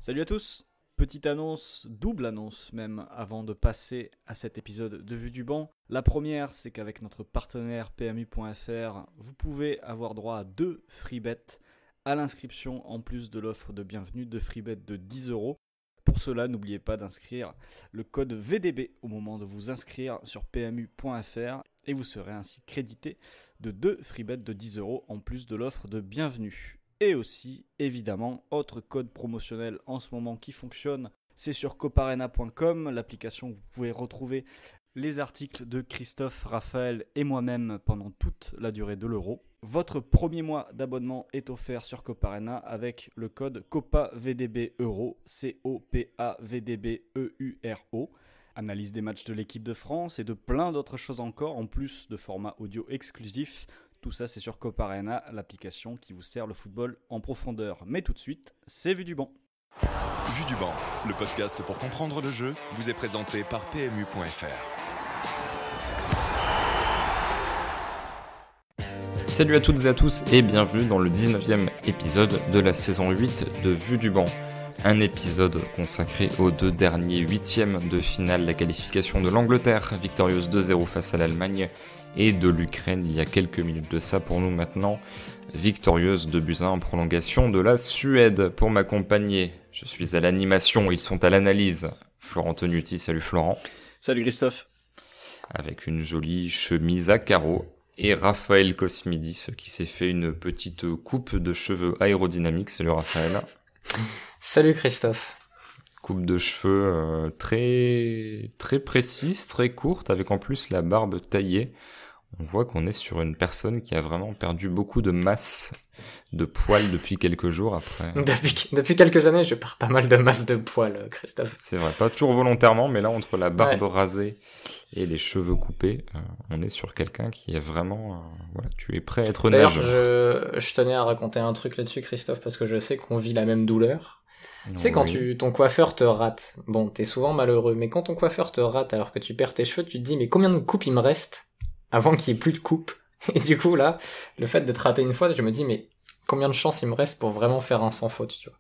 Salut à tous. Petite annonce, double annonce même, avant de passer à cet épisode de Vue du banc. La première, c'est qu'avec notre partenaire PMU.fr, vous pouvez avoir droit à 2 free bets à l'inscription, en plus de l'offre de bienvenue de free bet de 10€. Pour cela, n'oubliez pas d'inscrire le code VDB au moment de vous inscrire sur PMU.fr et vous serez ainsi crédité de 2 free bets de 10€ en plus de l'offre de bienvenue. Et aussi, évidemment, autre code promotionnel en ce moment qui fonctionne, c'est sur coparena.com, l'application où vous pouvez retrouver les articles de Christophe, Raphaël et moi-même pendant toute la durée de l'Euro. Votre premier mois d'abonnement est offert sur Coparena avec le code COPAVDBEURO, COPAVDBEURO. Analyse des matchs de l'équipe de France et de plein d'autres choses encore, en plus de formats audio exclusifs. Tout ça, c'est sur Coparena, l'application qui vous sert le football en profondeur. Mais tout de suite, c'est Vue du banc. Vue du banc, le podcast pour comprendre le jeu, vous est présenté par PMU.fr. Salut à toutes et à tous et bienvenue dans le 19e épisode de la saison 8 de Vue du banc. Un épisode consacré aux 2 derniers huitièmes de finale de la qualification de l'Angleterre, victorieuse 2-0 face à l'Allemagne, et de l'Ukraine il y a quelques minutes de ça pour nous maintenant, victorieuse 2-1 en prolongation de la Suède. Pour m'accompagner, je suis à l'animation, ils sont à l'analyse. Florent Tenuti, salut Florent. Salut Christophe. Avec une jolie chemise à carreaux. Et Raphaël Cosmidis qui s'est fait une petite coupe de cheveux aérodynamique. Salut Raphaël. Salut Christophe. Coupe de cheveux très précise, très courte, avec en plus la barbe taillée. On voit qu'on est sur une personne qui a vraiment perdu beaucoup de masse de poils depuis quelques jours après. Depuis quelques années, je perds pas mal de masse de poils, Christophe. C'est vrai, pas toujours volontairement, mais là, entre la barbe rasée et les cheveux coupés, on est sur quelqu'un qui est vraiment... voilà, tu es prêt à être D'ailleurs, nageur. je tenais à raconter un truc là-dessus, Christophe, parce que je sais qu'on vit la même douleur. Tu sais, quand ton coiffeur te rate, bon, t'es souvent malheureux, mais quand ton coiffeur te rate alors que tu perds tes cheveux, tu te dis, mais combien de coupes il me reste avant qu'il y ait plus de coupes? Et du coup, là, le fait d'être raté une fois, je me dis, mais combien de chance il me reste pour vraiment faire un sans faute, tu vois.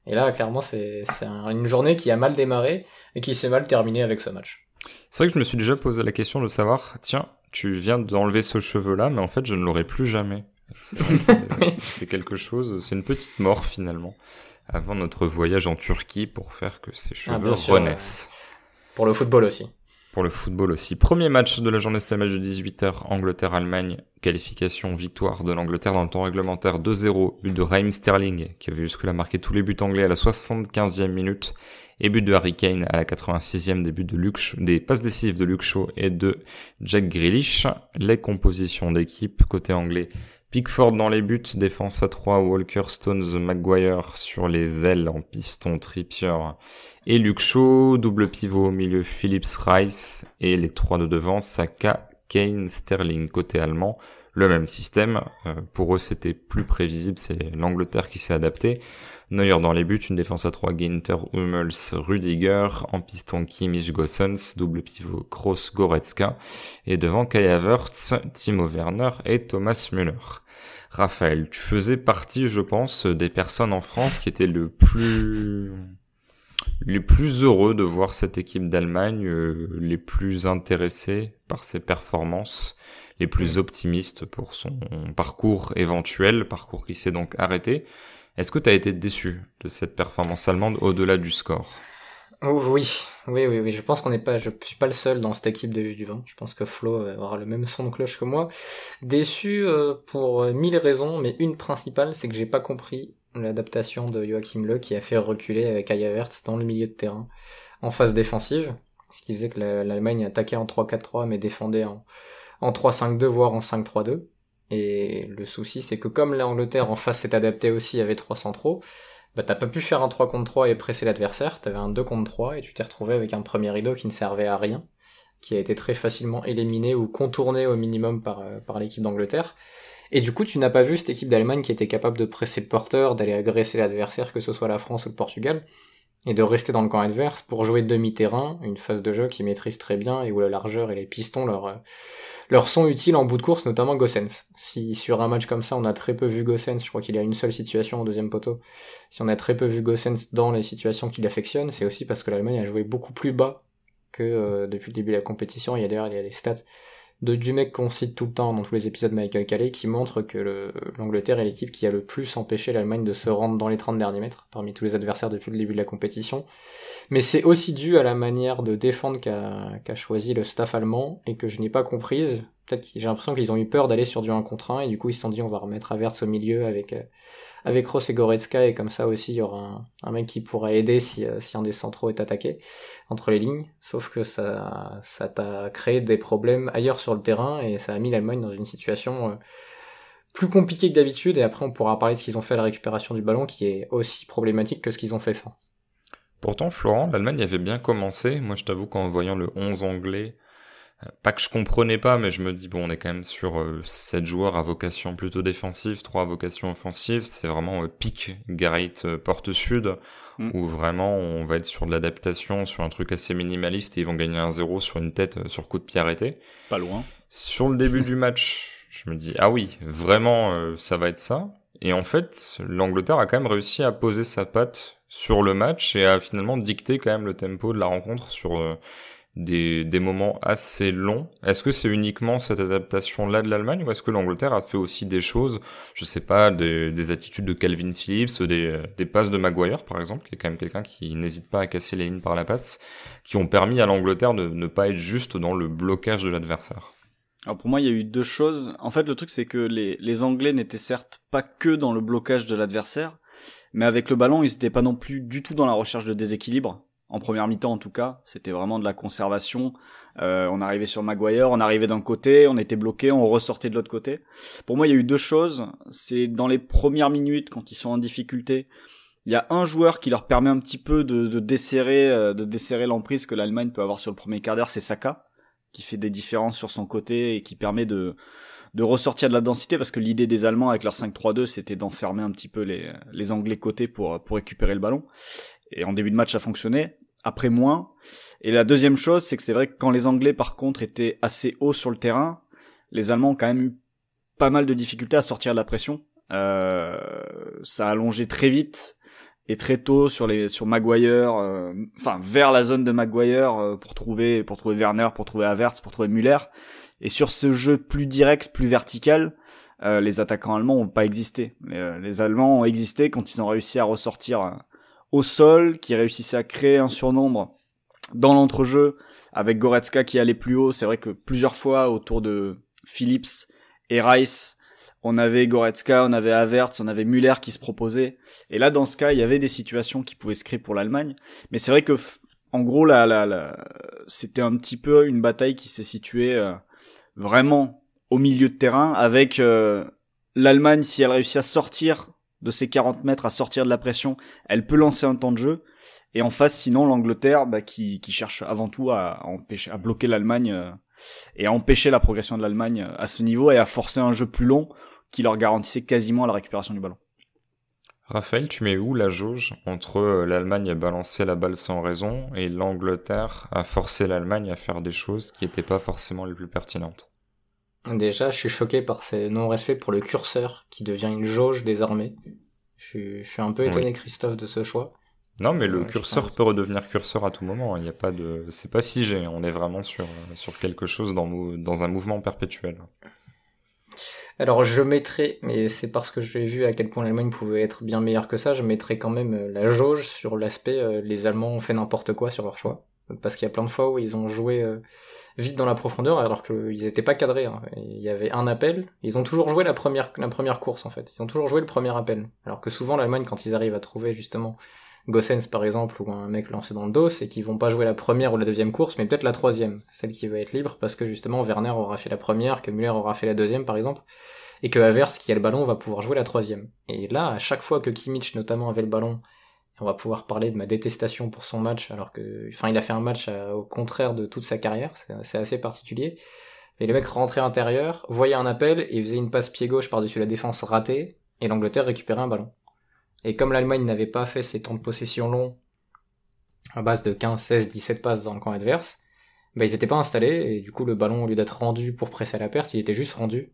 Et là, clairement, c'est une journée qui a mal démarré et qui s'est mal terminée avec ce match. C'est vrai que je me suis déjà posé la question de savoir, tiens, tu viens d'enlever ce cheveu-là, mais en fait, je ne l'aurai plus jamais. C'est vrai, c'est quelque chose, c'est une petite mort finalement, avant notre voyage en Turquie pour faire que ces cheveux renaissent. Pour le football aussi. Pour le football aussi. Premier match de la journée, c'était le match de 18h, Angleterre-Allemagne, qualification, victoire de l'Angleterre dans le temps réglementaire 2-0, but de Raheem Sterling, qui avait jusque-là marqué tous les buts anglais à la 75e minute, et but de Harry Kane à la 86e, des passes décisives de Luke Shaw et de Jack Grealish. Les compositions d'équipe, côté anglais, Pickford dans les buts, défense à 3, Walker, Stones, Maguire sur les ailes en piston, Trippier et Luke Shaw, double pivot au milieu, Phillips, Rice, et les 3 de devant, Saka, Kane, Sterling. Côté allemand, le même système, pour eux c'était plus prévisible, c'est l'Angleterre qui s'est adaptée. Neuer dans les buts, une défense à 3, Ginter, Hummels, Rudiger, en piston Kimmich, Gosens, double pivot Kroos, Goretzka, et devant Kai Havertz, Timo Werner et Thomas Müller. Raphaël, tu faisais partie, je pense, des personnes en France qui étaient les plus heureux de voir cette équipe d'Allemagne, les plus intéressés par ses performances, les plus optimistes pour son parcours éventuel, parcours qui s'est donc arrêté. Est-ce que tu as été déçu de cette performance allemande au-delà du score ? Oui. Je pense je suis pas le seul dans cette équipe de Vue du banc. Je pense que Flo aura le même son de cloche que moi. Déçu pour 1000 raisons, mais une principale, c'est que j'ai pas compris l'adaptation de Joachim Löw qui a fait reculer Kai Havertz dans le milieu de terrain en phase défensive, ce qui faisait que l'Allemagne attaquait en 3-4-3 mais défendait en 3-5-2 voire en 5-3-2. Et le souci, c'est que comme l'Angleterre en face s'est adaptée aussi, il y avait 3 centraux, bah t'as pas pu faire un 3 contre 3 et presser l'adversaire, t'avais un 2 contre 3 et tu t'es retrouvé avec un premier rideau qui ne servait à rien, qui a été très facilement éliminé ou contourné au minimum par l'équipe d'Angleterre. Et du coup, tu n'as pas vu cette équipe d'Allemagne qui était capable de presser le porteur, d'aller agresser l'adversaire, que ce soit la France ou le Portugal. et de rester dans le camp adverse pour jouer demi-terrain, une phase de jeu qu'ils maîtrisent très bien et où la largeur et les pistons leur sont utiles en bout de course, notamment Gossens. Si sur un match comme ça on a très peu vu Gossens, je crois qu'il y a une seule situation en deuxième poteau, si on a très peu vu Gossens dans les situations qu'il affectionne, c'est aussi parce que l'Allemagne a joué beaucoup plus bas que depuis le début de la compétition. Il y a les stats du mec qu'on cite tout le temps dans tous les épisodes de Michael Calais qui montre que l'Angleterre est l'équipe qui a le plus empêché l'Allemagne de se rendre dans les 30 derniers mètres parmi tous les adversaires depuis le début de la compétition. Mais c'est aussi dû à la manière de défendre qu'a choisi le staff allemand et que je n'ai pas comprise. Peut-être que j'ai l'impression qu'ils ont eu peur d'aller sur du 1 contre 1 et du coup ils se sont dit on va remettre Havertz au milieu avec Kroos et Goretzka, et comme ça aussi il y aura un mec qui pourra aider si un des centraux est attaqué entre les lignes, sauf que ça t'a créé des problèmes ailleurs sur le terrain et ça a mis l'Allemagne dans une situation plus compliquée que d'habitude, et après on pourra parler de ce qu'ils ont fait à la récupération du ballon qui est aussi problématique que ce qu'ils ont fait sans. Pourtant, Florent, l'Allemagne avait bien commencé. Moi, je t'avoue qu'en voyant le 11 anglais, pas que je comprenais pas, mais je me dis, bon, on est quand même sur 7 joueurs à vocation plutôt défensive, 3 à vocation offensive. C'est vraiment pique Gareth porte sud, où vraiment on va être sur de l'adaptation, sur un truc assez minimaliste, et ils vont gagner 1-0 sur une tête sur coup de pied arrêté. Pas loin. Sur le début du match, je me dis, ah oui, vraiment, ça va être ça. Et en fait, l'Angleterre a quand même réussi à poser sa patte sur le match et à finalement dicter quand même le tempo de la rencontre sur des moments assez longs. Est-ce que c'est uniquement cette adaptation-là de l'Allemagne, ou est-ce que l'Angleterre a fait aussi des choses, je sais pas, des attitudes de Calvin Phillips, des passes de Maguire par exemple, qui est quand même quelqu'un qui n'hésite pas à casser les lignes par la passe, qui ont permis à l'Angleterre de ne pas être juste dans le blocage de l'adversaire? Alors pour moi, il y a eu deux choses. En fait, le truc, c'est que les Anglais n'étaient certes pas que dans le blocage de l'adversaire, mais avec le ballon, ils n'étaient pas non plus du tout dans la recherche de déséquilibre. En première mi-temps, en tout cas, c'était vraiment de la conservation. On arrivait sur Maguire, on arrivait d'un côté, on était bloqué, on ressortait de l'autre côté. Pour moi, il y a eu deux choses. C'est dans les premières minutes, quand ils sont en difficulté, il y a un joueur qui leur permet un petit peu de desserrer l'emprise que l'Allemagne peut avoir sur le premier quart d'heure, c'est Saka, qui fait des différences sur son côté et qui permet de ressortir de la densité, parce que l'idée des Allemands avec leur 5-3-2, c'était d'enfermer un petit peu les Anglais côté pour récupérer le ballon. Et en début de match, ça fonctionnait. Après, moins. Et la deuxième chose, c'est que c'est vrai que quand les Anglais, par contre, étaient assez hauts sur le terrain, les Allemands ont quand même eu pas mal de difficultés à sortir de la pression. Ça a allongé très vite et très tôt sur Maguire, vers la zone de Maguire pour trouver Werner, pour trouver Havertz, pour trouver Müller. Et sur ce jeu plus direct, plus vertical, les attaquants allemands ont pas existé. Les Allemands ont existé quand ils ont réussi à ressortir au sol, qui réussissaient à créer un surnombre dans l'entrejeu avec Goretzka qui allait plus haut. C'est vrai que plusieurs fois autour de Phillips et Rice, on avait Goretzka, on avait Havertz, on avait Müller qui se proposait. Et là, dans ce cas, il y avait des situations qui pouvaient se créer pour l'Allemagne. Mais c'est vrai que, en gros, c'était un petit peu une bataille qui s'est située vraiment au milieu de terrain, avec l'Allemagne, si elle réussit à sortir de ses 40 mètres, à sortir de la pression, elle peut lancer un temps de jeu. Et en face, sinon, l'Angleterre, qui cherche avant tout à bloquer l'Allemagne et à empêcher la progression de l'Allemagne à ce niveau et à forcer un jeu plus long qui leur garantissait quasiment la récupération du ballon. Raphaël, tu mets où la jauge entre l'Allemagne à balancer la balle sans raison et l'Angleterre à forcer l'Allemagne à faire des choses qui n'étaient pas forcément les plus pertinentes? Déjà, je suis choqué par ces non-respects pour le curseur, qui devient une jauge désormais. Je suis un peu étonné, oui, Christophe, de ce choix. Non, mais le curseur peut redevenir curseur à tout moment. Il y a pas c'est pas figé. On est vraiment sur quelque chose dans un mouvement perpétuel. Alors, je mettrais, mais c'est parce que j'ai vu à quel point l'Allemagne pouvait être bien meilleure que ça, je mettrais quand même la jauge sur l'aspect les Allemands ont fait n'importe quoi sur leur choix. Parce qu'il y a plein de fois où ils ont joué vite dans la profondeur alors qu'ils étaient pas cadrés. Hein. Il y avait un appel, ils ont toujours joué la première course en fait. Ils ont toujours joué le premier appel. Alors que souvent l'Allemagne, quand ils arrivent à trouver justement Gossens par exemple, ou un mec lancé dans le dos, c'est qu'ils vont pas jouer la première ou la deuxième course, mais peut-être la troisième, celle qui va être libre, parce que justement Werner aura fait la première, que Müller aura fait la deuxième par exemple, et que Havertz qui a le ballon va pouvoir jouer la troisième. Et là, à chaque fois que Kimmich notamment avait le ballon, on va pouvoir parler de ma détestation pour son match, alors que, il a fait un match au contraire de toute sa carrière, c'est assez particulier. Et le mec rentrait intérieur, voyait un appel, et faisait une passe pied gauche par-dessus la défense ratée, et l'Angleterre récupérait un ballon. Et comme l'Allemagne n'avait pas fait ses temps de possession longs, à base de 15, 16, 17 passes dans le camp adverse, bah ils étaient pas installés, et du coup le ballon, au lieu d'être rendu pour presser à la perte, il était juste rendu.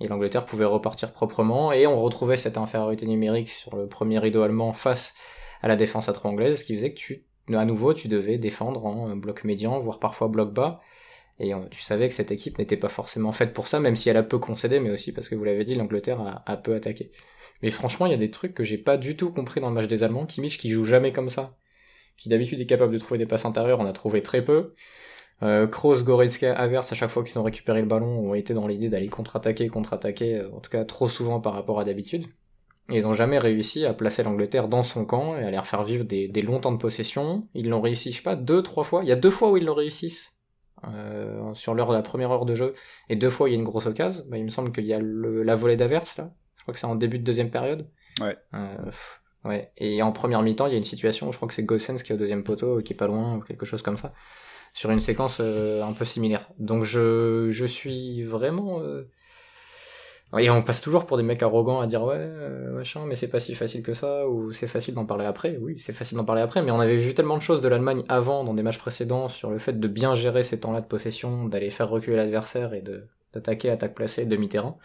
Et l'Angleterre pouvait repartir proprement, et on retrouvait cette infériorité numérique sur le premier rideau allemand face à la défense à 3 anglaise, ce qui faisait que à nouveau tu devais défendre en bloc médian, voire parfois bloc bas, et tu savais que cette équipe n'était pas forcément faite pour ça, même si elle a peu concédé, mais aussi parce que vous l'avez dit, l'Angleterre a peu attaqué. Mais franchement, il y a des trucs que j'ai pas du tout compris dans le match des Allemands. Kimmich qui joue jamais comme ça, qui d'habitude est capable de trouver des passes intérieures, on a trouvé très peu. Kroos, Goretzka, Havertz, à chaque fois qu'ils ont récupéré le ballon, ont été dans l'idée d'aller contre-attaquer, en tout cas trop souvent par rapport à d'habitude. Et ils ont jamais réussi à placer l'Angleterre dans son camp et à leur faire vivre des longs temps de possession. Ils l'ont réussi, je sais pas, 2-3 fois. Il y a 2 fois où ils l'ont réussi sur la première heure de jeu, et 2 fois il y a une grosse occasion. Bah, il me semble qu'il y a la volée d'Havertz là. Je crois que c'est en début de deuxième période. Ouais. Ouais. Et en première mi-temps, il y a une situation où je crois que c'est Gosens qui est au deuxième poteau, qui est pas loin, ou quelque chose comme ça, sur une séquence un peu similaire. Donc je suis vraiment... Et on passe toujours pour des mecs arrogants à dire machin, mais c'est pas si facile que ça, ou c'est facile d'en parler après. Oui, c'est facile d'en parler après, mais on avait vu tellement de choses de l'Allemagne avant, dans des matchs précédents, sur le fait de bien gérer ces temps-là de possession, d'aller faire reculer l'adversaire et d'attaquer, attaque placée, demi-terrain,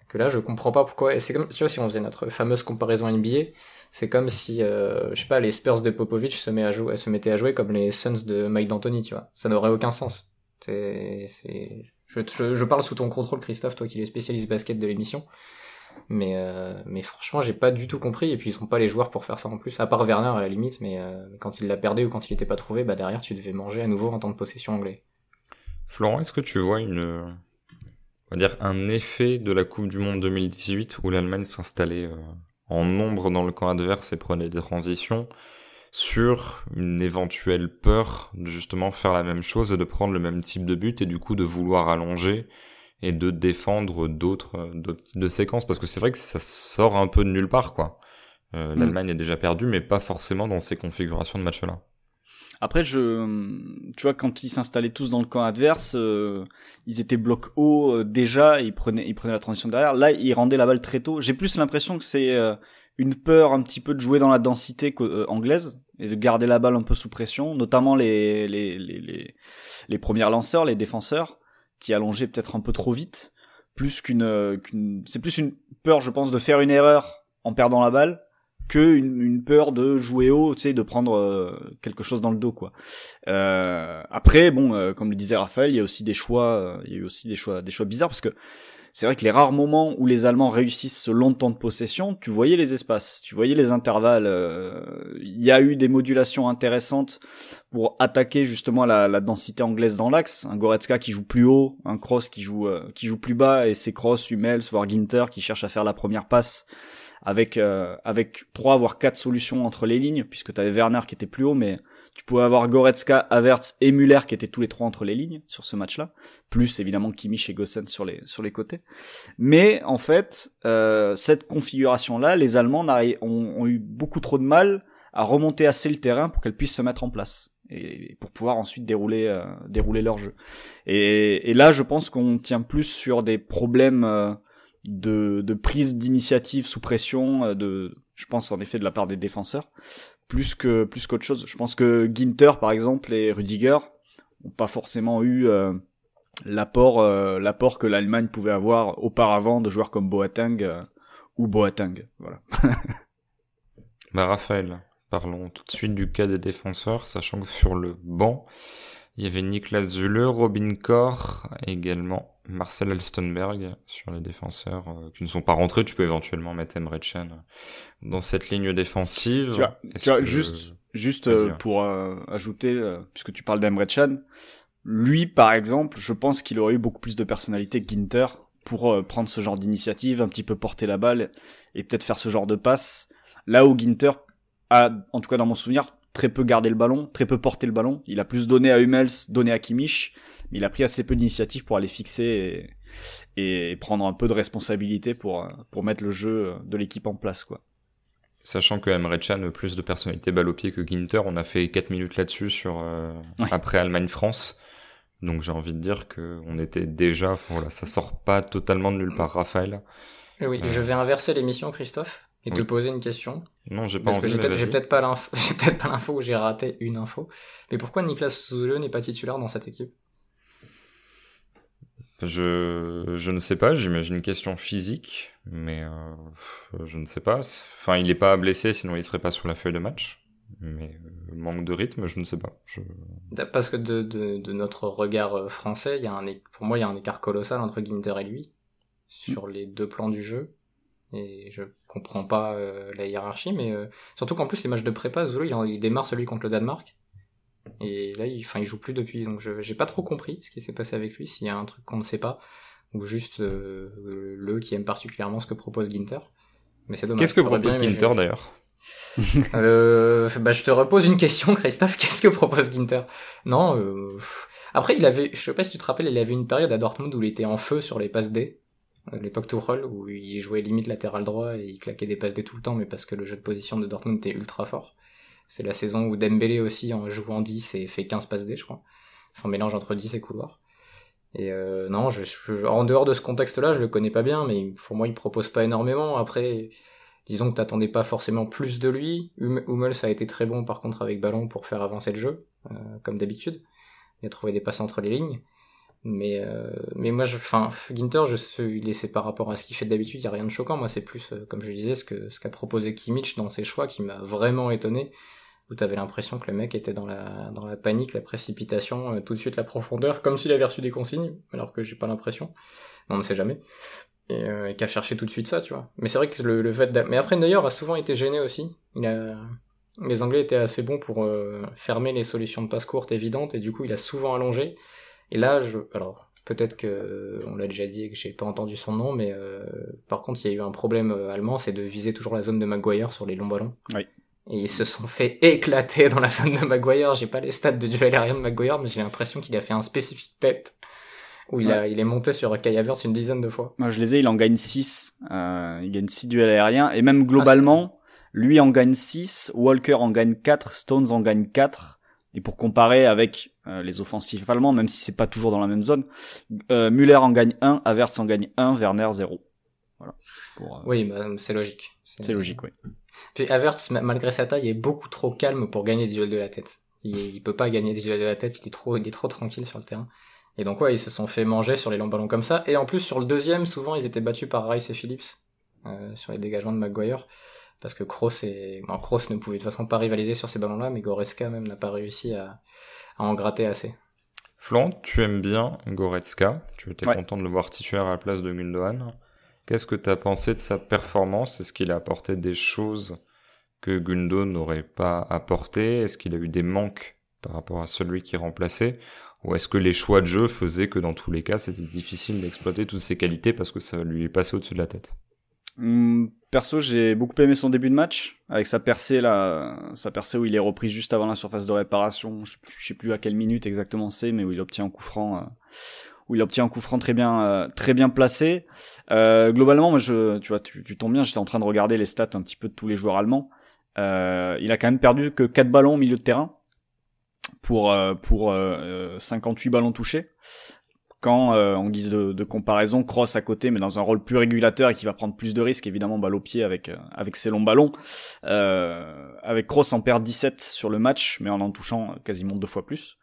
que là je comprends pas pourquoi. Et c'est comme, tu vois, si on faisait notre fameuse comparaison NBA, c'est comme si je sais pas, les Spurs de Popovich se mettaient à jouer comme les Suns de Mike D'Antoni, tu vois. Ça n'aurait aucun sens. Je parle sous ton contrôle, Christophe, toi qui es spécialiste basket de l'émission, mais franchement j'ai pas du tout compris, et puis ils sont pas les joueurs pour faire ça en plus, à part Werner à la limite, mais quand il l'a perdu ou quand il était pas trouvé, bah derrière tu devais manger à nouveau un temps de possession anglais. Florent, est-ce que tu vois on va dire un effet de la Coupe du Monde 2018 où l'Allemagne s'installait en nombre dans le camp adverse et prenait des transitions, sur une éventuelle peur de justement faire la même chose et de prendre le même type de but, et du coup de vouloir allonger et de défendre d'autres types de séquences, parce que c'est vrai que ça sort un peu de nulle part, quoi. L'Allemagne est déjà perdue, mais pas forcément dans ces configurations de match-là. Après, tu vois, quand ils s'installaient tous dans le camp adverse, ils étaient bloc haut déjà, ils prenaient la transition derrière. Là, ils rendaient la balle très tôt. J'ai plus l'impression que c'est une peur un petit peu de jouer dans la densité anglaise et de garder la balle un peu sous pression, notamment les premiers lanceurs, les défenseurs, qui allongeaient peut-être un peu trop vite, c'est plus une peur, je pense, de faire une erreur en perdant la balle que une peur de jouer haut, tu sais, de prendre quelque chose dans le dos, quoi. Après, bon, comme le disait Raphaël, il y a aussi des choix, bizarres, parce que c'est vrai que les rares moments où les Allemands réussissent ce long temps de possession, tu voyais les espaces, tu voyais les intervalles. Il y a eu des modulations intéressantes pour attaquer justement la densité anglaise dans l'axe. Un Goretzka qui joue plus haut, un Kroos qui joue plus bas, et c'est Kroos, Hummels, voire Ginter qui cherchent à faire la première passe avec 3 voire 4 solutions entre les lignes, puisque tu avais Werner qui était plus haut, mais tu pouvais avoir Goretzka, Havertz et Müller qui étaient tous les 3 entre les lignes sur ce match-là, plus évidemment Kimmich et Gosens sur les côtés. Mais en fait, cette configuration-là, les Allemands ont eu beaucoup trop de mal à remonter assez le terrain pour qu'elle puisse se mettre en place et pour pouvoir ensuite dérouler leur jeu. Et là, je pense qu'on tient plus sur des problèmes de prise d'initiative sous pression, je pense en effet de la part des défenseurs, plus qu'autre chose. Je pense que Ginter par exemple et Rüdiger ont pas forcément eu l'apport que l'Allemagne pouvait avoir auparavant de joueurs comme Boateng ou Boateng, voilà. Bah Raphaël, parlons tout de suite du cas des défenseurs, sachant que sur le banc il y avait Niklas Süle, Robin Koch, et également Marcel Halstenberg sur les défenseurs qui ne sont pas rentrés. Tu peux éventuellement mettre Emre Can dans cette ligne défensive. Tu vois, juste pour ajouter, puisque tu parles d'Emre Can, lui par exemple, je pense qu'il aurait eu beaucoup plus de personnalité que Ginter pour prendre ce genre d'initiative, un petit peu porter la balle et peut-être faire ce genre de passe. Là où Ginter a, en tout cas dans mon souvenir, très peu gardé le ballon, très peu porté le ballon. Il a plus donné à Hummels, donné à Kimmich, mais il a pris assez peu d'initiative pour aller fixer et prendre un peu de responsabilité pour mettre le jeu de l'équipe en place, quoi. Sachant que Emre Can a plus de personnalité balle au pied que Ginter, on a fait 4 minutes là-dessus après Allemagne-France. Donc j'ai envie de dire que on était déjà, voilà, ça sort pas totalement de nulle part, Raphaël. Oui, je vais inverser l'émission, Christophe. et Oui. te poser une question. Non, j'ai pas Parce que envie, j'ai mais peut-être vas-y. pas l'info, j'ai peut-être pas l'info ou j'ai raté une info. Mais pourquoi Niklas Süle n'est pas titulaire dans cette équipe? Je ne sais pas, j'imagine une question physique, mais je ne sais pas. Enfin, il est pas blessé, sinon il serait pas sur la feuille de match. Mais manque de rythme, je ne sais pas. Parce que de notre regard français, pour moi, il y a un écart colossal entre Ginter et lui, sur les deux plans du jeu. Et je comprends pas la hiérarchie, mais surtout qu'en plus, les matchs de prépa, Zulu, il démarre celui contre le Danemark. Et là, il joue plus depuis, donc j'ai pas trop compris ce qui s'est passé avec lui, s'il y a un truc qu'on ne sait pas, ou juste qui aime particulièrement ce que propose Ginter. Mais c'est dommage. Qu'est-ce que J'aurais bien propose aimé Ginter jouer. d'ailleurs? Je te repose une question, Christophe. Qu'est-ce que propose Ginter? Non, après, je sais pas si tu te rappelles, il avait une période à Dortmund où il était en feu sur les passes D, à l'époque Tuchel, où il jouait limite latéral droit et il claquait des passes D tout le temps, mais parce que le jeu de position de Dortmund était ultra fort. C'est la saison où Dembélé aussi en joue en 10 et fait 15 passes D, je crois. Enfin, mélange entre 10 et couloir. Et non, en dehors de ce contexte-là, je le connais pas bien, mais pour moi, il propose pas énormément. Après, disons que t'attendais pas forcément plus de lui. Hummels a été très bon, par contre, avec ballon pour faire avancer le jeu, comme d'habitude. Il a trouvé des passes entre les lignes. Mais moi, Ginter, c'est par rapport à ce qu'il fait d'habitude, il y a rien de choquant. Moi, c'est plus, comme je disais, ce qu'a proposé Kimmich dans ses choix qui m'a vraiment étonné. Où t'avais l'impression que le mec était dans la panique, la précipitation, tout de suite la profondeur, comme s'il avait reçu des consignes, alors que j'ai pas l'impression. On ne sait jamais. Et qu'à chercher tout de suite ça, tu vois. Mais c'est vrai que le fait mais après, Neuer a souvent été gêné aussi. Les Anglais étaient assez bons pour fermer les solutions de passe courtes évidentes, et du coup, il a souvent allongé. Et là, alors, peut-être que on l'a déjà dit et que j'ai pas entendu son nom, mais par contre, il y a eu un problème allemand, c'est de viser toujours la zone de Maguire sur les longs ballons. Oui. Et ils se sont fait éclater dans la zone de Maguire. J'ai pas les stats de duel aérien de Maguire, mais j'ai l'impression qu'il a fait un spécifique tête où il est monté sur Kai Havertz une dizaine de fois. Moi, je les ai, il en gagne 6. Il gagne 6 duels aériens. Et même globalement, lui en gagne 6, Walker en gagne 4, Stones en gagne 4. Et pour comparer avec les offensifs allemands, même si c'est pas toujours dans la même zone, Müller en gagne 1, Havertz en gagne 1, Werner 0. Voilà. Oui, bah, c'est logique. C'est logique, oui. Puis Havertz, malgré sa taille, est beaucoup trop calme pour gagner des duels de la tête. Il peut pas gagner des duels de la tête, il est trop tranquille sur le terrain. Et donc ouais, ils se sont fait manger sur les longs ballons comme ça. Et en plus, sur le deuxième, souvent, ils étaient battus par Rice et Phillips, sur les dégagements de Maguire. Parce que Kroos ne pouvait de toute façon pas rivaliser sur ces ballons-là, mais Goretzka même n'a pas réussi à en gratter assez. Florent, tu aimes bien Goretzka, tu étais Ouais. content de le voir titulaire à la place de Gundogan. Qu'est-ce que tu as pensé de sa performance? Est-ce qu'il a apporté des choses que Gundo n'aurait pas apporté? Est-ce qu'il a eu des manques par rapport à celui qui remplaçait? Ou est-ce que les choix de jeu faisaient que dans tous les cas, c'était difficile d'exploiter toutes ses qualités parce que ça lui est passé au-dessus de la tête? Perso, j'ai beaucoup aimé son début de match avec sa percée où il est repris juste avant la surface de réparation. Je sais plus à quelle minute exactement c'est, mais où il obtient un coup franc, très bien placé. Globalement, moi, tu tombes bien. J'étais en train de regarder les stats un petit peu de tous les joueurs allemands. Il a quand même perdu que 4 ballons au milieu de terrain pour 58 ballons touchés. Quand, en guise de comparaison, Kroos à côté, mais dans un rôle plus régulateur et qui va prendre plus de risques, évidemment, balle au pied avec ses longs ballons. Avec Kroos en perd 17 sur le match, mais en touchant quasiment 2 fois plus.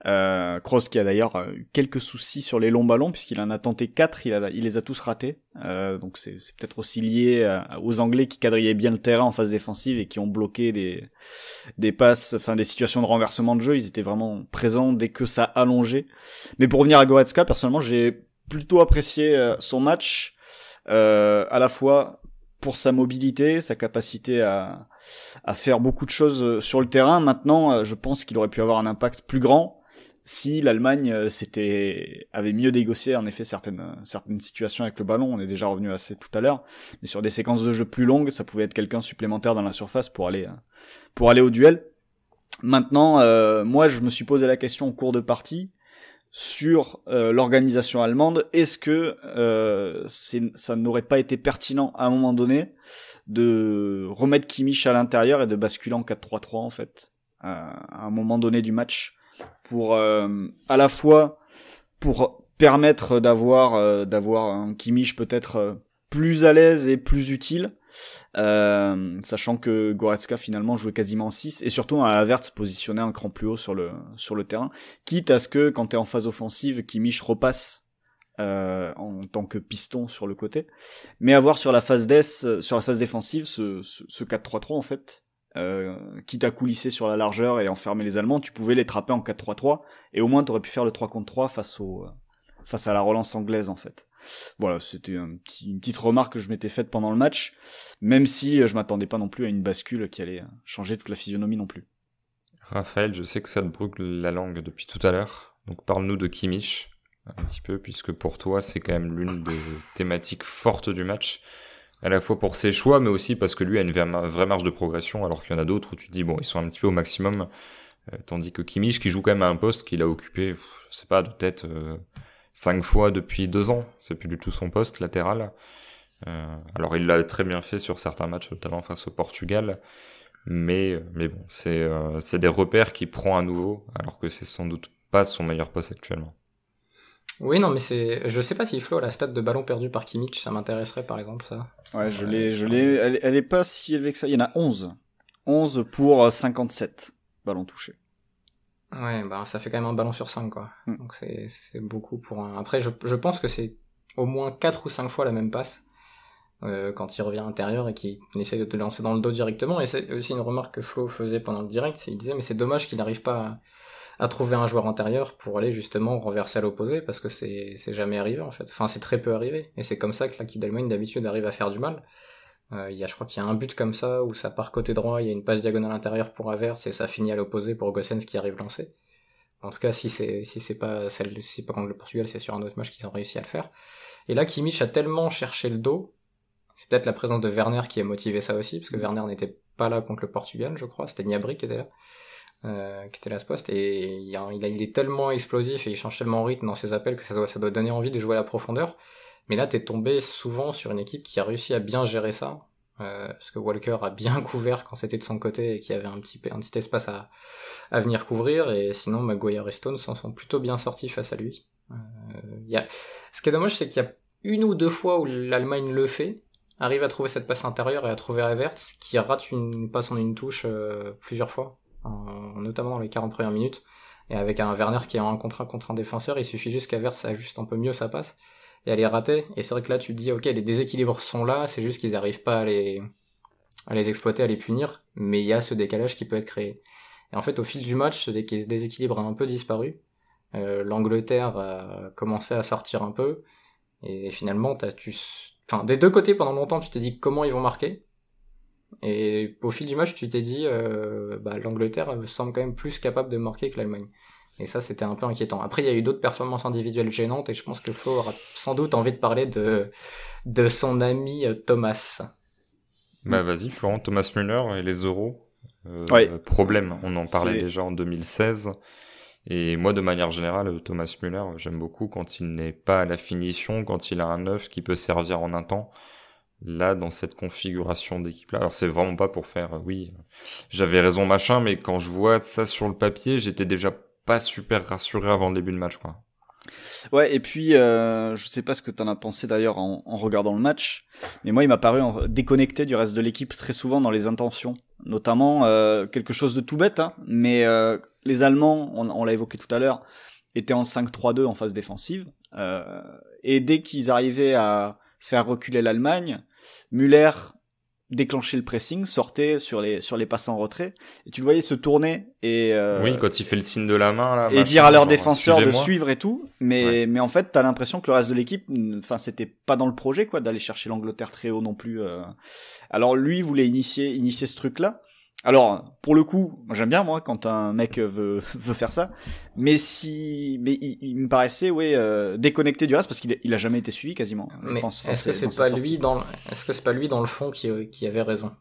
Kroos qui a d'ailleurs eu quelques soucis sur les longs ballons, puisqu'il en a tenté 4, il les a tous ratés. Donc c'est peut-être aussi lié aux Anglais qui quadrillaient bien le terrain en phase défensive et qui ont bloqué des passes, enfin des situations de renversement de jeu. Ils étaient vraiment présents dès que ça allongeait. Mais pour revenir à Goretzka, personnellement, j'ai plutôt apprécié son match, à la fois pour sa mobilité, sa capacité à faire beaucoup de choses sur le terrain. Maintenant, je pense qu'il aurait pu avoir un impact plus grand si l'Allemagne avait mieux négocié en effet certaines situations avec le ballon. On est déjà revenu à ça tout à l'heure, mais sur des séquences de jeu plus longues, ça pouvait être quelqu'un supplémentaire dans la surface pour aller au duel. Maintenant, moi je me suis posé la question en cours de partie sur l'organisation allemande. Est-ce que ça n'aurait pas été pertinent à un moment donné de remettre Kimmich à l'intérieur et de basculer en 4-3-3 en fait à un moment donné du match pour à la fois pour permettre d'avoir un Kimmich peut-être plus à l'aise et plus utile, sachant que Goretzka finalement jouait quasiment en 6 et surtout Havertz se positionnait un cran plus haut sur le terrain, quitte à ce que quand t'es en phase offensive, Kimmich repasse en tant que piston sur le côté, mais avoir sur la phase défensive ce 4-3-3 en fait, quitte à coulisser sur la largeur et enfermer les Allemands, tu pouvais les trapper en 4-3-3 et au moins t'aurais pu faire le 3 contre 3 face à la relance anglaise en fait. Voilà, c'était une petite remarque que je m'étais faite pendant le match, même si je m'attendais pas non plus à une bascule qui allait changer toute la physionomie non plus. Raphaël, je sais que ça te brûle la langue depuis tout à l'heure, donc parle-nous de Kimmich un petit peu, puisque pour toi c'est quand même l'une des thématiques fortes du match, à la fois pour ses choix, mais aussi parce que lui a une vraie marge de progression, alors qu'il y en a d'autres où tu te dis bon, ils sont un petit peu au maximum, tandis que Kimmich qui joue quand même à un poste qu'il a occupé, je sais pas, de tête 5 fois depuis 2 ans, c'est plus du tout son poste latéral. Alors il l'a très bien fait sur certains matchs, notamment face au Portugal, mais bon, c'est des repères qu'il prend à nouveau, alors que c'est sans doute pas son meilleur poste actuellement. Oui, non, mais je sais pas si Flo a la stat de ballon perdu par Kimmich, ça m'intéresserait par exemple, ça. Ouais, je l'ai, elle est pas si élevée que ça, il y en a 11. 11 pour 57 ballons touchés. Ouais, bah, ça fait quand même un ballon sur 5, quoi. Donc c'est beaucoup pour un... Après, je pense que c'est au moins 4 ou 5 fois la même passe, quand il revient à l'intérieur et qu'il essaie de te lancer dans le dos directement. Et c'est aussi une remarque que Flo faisait pendant le direct, il disait, mais c'est dommage qu'il n'arrive pas à trouver un joueur intérieur pour aller justement renverser à l'opposé, parce que c'est jamais arrivé, en fait. Enfin, c'est très peu arrivé. Et c'est comme ça que l'équipe d'Allemagne, d'habitude, arrive à faire du mal. Je crois qu'il y a un but comme ça, où ça part côté droit, il y a une passe diagonale intérieure pour Havertz, et ça finit à l'opposé pour Gosens qui arrive lancé. En tout cas, si c'est pas contre le Portugal, c'est sur un autre match qu'ils ont réussi à le faire. Et là, Kimmich a tellement cherché le dos, c'est peut-être la présence de Werner qui a motivé ça aussi, parce que Werner n'était pas là contre le Portugal, je crois, c'était Gnabry qui était là. Qui était là à ce poste, et il est tellement explosif et il change tellement en rythme dans ses appels que ça doit donner envie de jouer à la profondeur. Mais là, t'es tombé souvent sur une équipe qui a réussi à bien gérer ça, parce que Walker a bien couvert quand c'était de son côté et qu'il y avait un petit espace à venir couvrir, et sinon Maguire et Stones s'en sont plutôt bien sortis face à lui. Ce qui est dommage, c'est qu'il y a une ou deux fois où l'Allemagne le fait, arrive à trouver cette passe intérieure et à trouver Havertz, qui rate une passe en une touche plusieurs fois, notamment dans les 40 premières minutes, et avec un Werner qui est en 1 contre un défenseur, il suffit juste qu'Havertz ajuste un peu mieux sa passe, et elle est ratée, et c'est vrai que là tu te dis ok, les déséquilibres sont là, c'est juste qu'ils n'arrivent pas à les exploiter, à les punir, mais il y a ce décalage qui peut être créé. Et en fait, au fil du match, ce déséquilibre a un peu disparu, l'Angleterre a commencé à sortir un peu, et finalement des deux côtés pendant longtemps tu t'es dit comment ils vont marquer, et au fil du match tu t'es dit l'Angleterre semble quand même plus capable de marquer que l'Allemagne, et ça c'était un peu inquiétant. Après il y a eu d'autres performances individuelles gênantes, et je pense que Flo aura sans doute envie de parler de son ami Thomas. Bah vas-y Florent, Thomas Müller et les euros, ouais. Problème, on en parlait déjà en 2016. Et moi, de manière générale, Thomas Müller, j'aime beaucoup quand il n'est pas à la finition, quand il a un neuf qui peut servir en un temps. Là, dans cette configuration d'équipe-là, alors c'est vraiment pas pour faire, oui, j'avais raison machin, mais quand je vois ça sur le papier, j'étais déjà pas super rassuré avant le début de match, quoi. Ouais, et puis je sais pas ce que t'en as pensé d'ailleurs en regardant le match, mais moi il m'a paru déconnecté du reste de l'équipe très souvent dans les intentions, notamment quelque chose de tout bête, hein, mais les Allemands, on l'a évoqué tout à l'heure, étaient en 5-3-2 en phase défensive, et dès qu'ils arrivaient à faire reculer l'Allemagne, Müller déclenchait le pressing, sortait sur les passes en retrait, et tu le voyais se tourner et oui, quand il fait le signe de la main là, et machin, dire à leurs défenseurs de suivre et tout, mais en fait t'as l'impression que le reste de l'équipe, enfin c'était pas dans le projet quoi d'aller chercher l'Angleterre très haut non plus. Alors lui il voulait initier ce truc là. Alors pour le coup, moi j'aime bien moi quand un mec veut faire ça, mais il me paraissait déconnecté du reste parce qu'il a jamais été suivi quasiment. Mais est-ce que c'est pas lui dans le fond qui avait raison?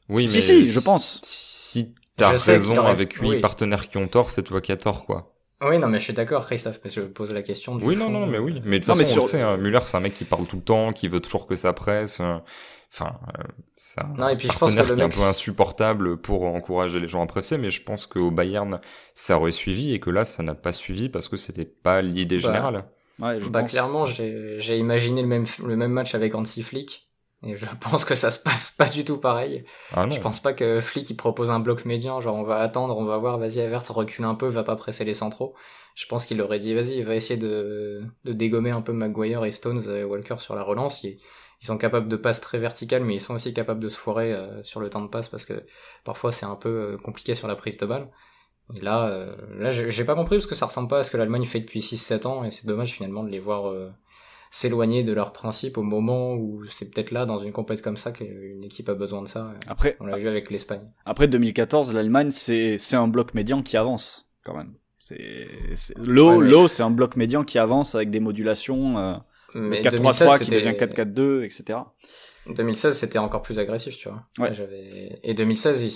Oui, mais si, je pense. Si t'as raison avec 8 partenaires qui ont tort, c'est toi qui as tort, quoi. Oui, non, mais je suis d'accord, Christophe, parce que je pose la question du oui, fond. Non, mais oui. Mais de toute façon, on le sait, hein, Müller, c'est un mec qui parle tout le temps, qui veut toujours que ça presse. C'est un partenaire qui est un peu insupportable pour encourager les gens à presser, mais je pense qu'au Bayern, ça aurait suivi, et que là, ça n'a pas suivi parce que c'était pas l'idée générale. Ouais, clairement, j'ai imaginé le même match avec Hansi Flick. Et je pense que ça se passe pas du tout pareil. Ah non. Je pense pas que Flick il propose un bloc médian, genre on va attendre, on va voir, vas-y Havertz recule un peu, va pas presser les centraux. Je pense qu'il aurait dit vas-y, va essayer de dégommer un peu Maguire et Stones et Walker sur la relance. Ils sont capables de passes très verticales, mais ils sont aussi capables de se foirer sur le temps de passe parce que parfois c'est un peu compliqué sur la prise de balle. Et là j'ai pas compris parce que ça ressemble pas à ce que l'Allemagne fait depuis 6-7 ans et c'est dommage finalement de les voir s'éloigner de leurs principes au moment où c'est peut-être là dans une compétition comme ça qu'une équipe a besoin de ça. Après, on l'a vu avec l'Espagne. Après 2014, l'Allemagne c'est un bloc médian qui avance quand même. L'eau c'est un bloc médian qui avance avec des modulations 4-3-3 qui devient 4-4-2, etc. 2016 c'était encore plus agressif, tu vois. Ouais. Et 2016 ils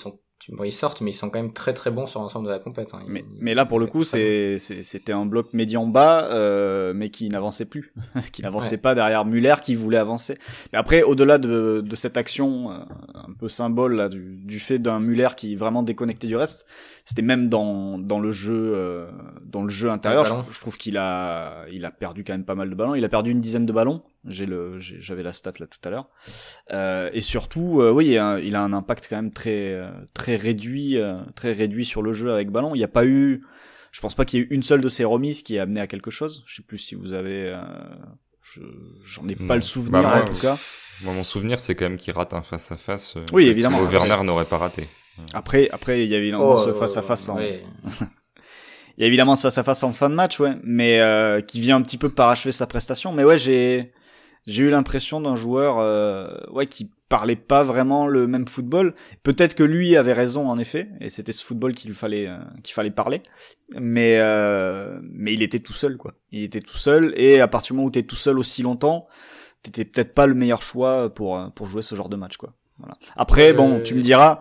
sortent, mais ils sont quand même très très bons sur l'ensemble de la compète. Hein. Mais là, pour le coup, c'était un bloc médian bas, mais qui n'avançait plus, qui n'avançait pas derrière Müller, qui voulait avancer. Mais après, au-delà de cette action un peu symbole là, du fait d'un Müller qui est vraiment déconnecté du reste, c'était même dans le jeu intérieur. Je trouve qu'il a perdu quand même pas mal de ballons. Il a perdu une dizaine de ballons. J'avais la stat là tout à l'heure. Et surtout, oui, il a un impact quand même très réduit sur le jeu avec ballon. Il n'y a pas eu, je pense pas qu'il y ait eu une seule de ces remises qui ait amené à quelque chose. Je sais plus si vous avez, j'en ai pas le souvenir en tout cas. Moi, mon souvenir, c'est quand même qu'il rate un face à face. Oui, évidemment. Werner n'aurait pas raté. Après, il y a évidemment ce face à face. Il y a évidemment ce face à face en fin de match, ouais, mais qui vient un petit peu parachever sa prestation. Mais ouais, j'ai eu l'impression d'un joueur qui parlait pas vraiment le même football. Peut-être que lui avait raison en effet, et c'était ce football qu'il fallait parler. Mais il était tout seul, quoi. Il était tout seul, et à partir du moment où t'es tout seul aussi longtemps, t'étais peut-être pas le meilleur choix pour jouer ce genre de match, quoi. Voilà. Après, bon, tu me diras,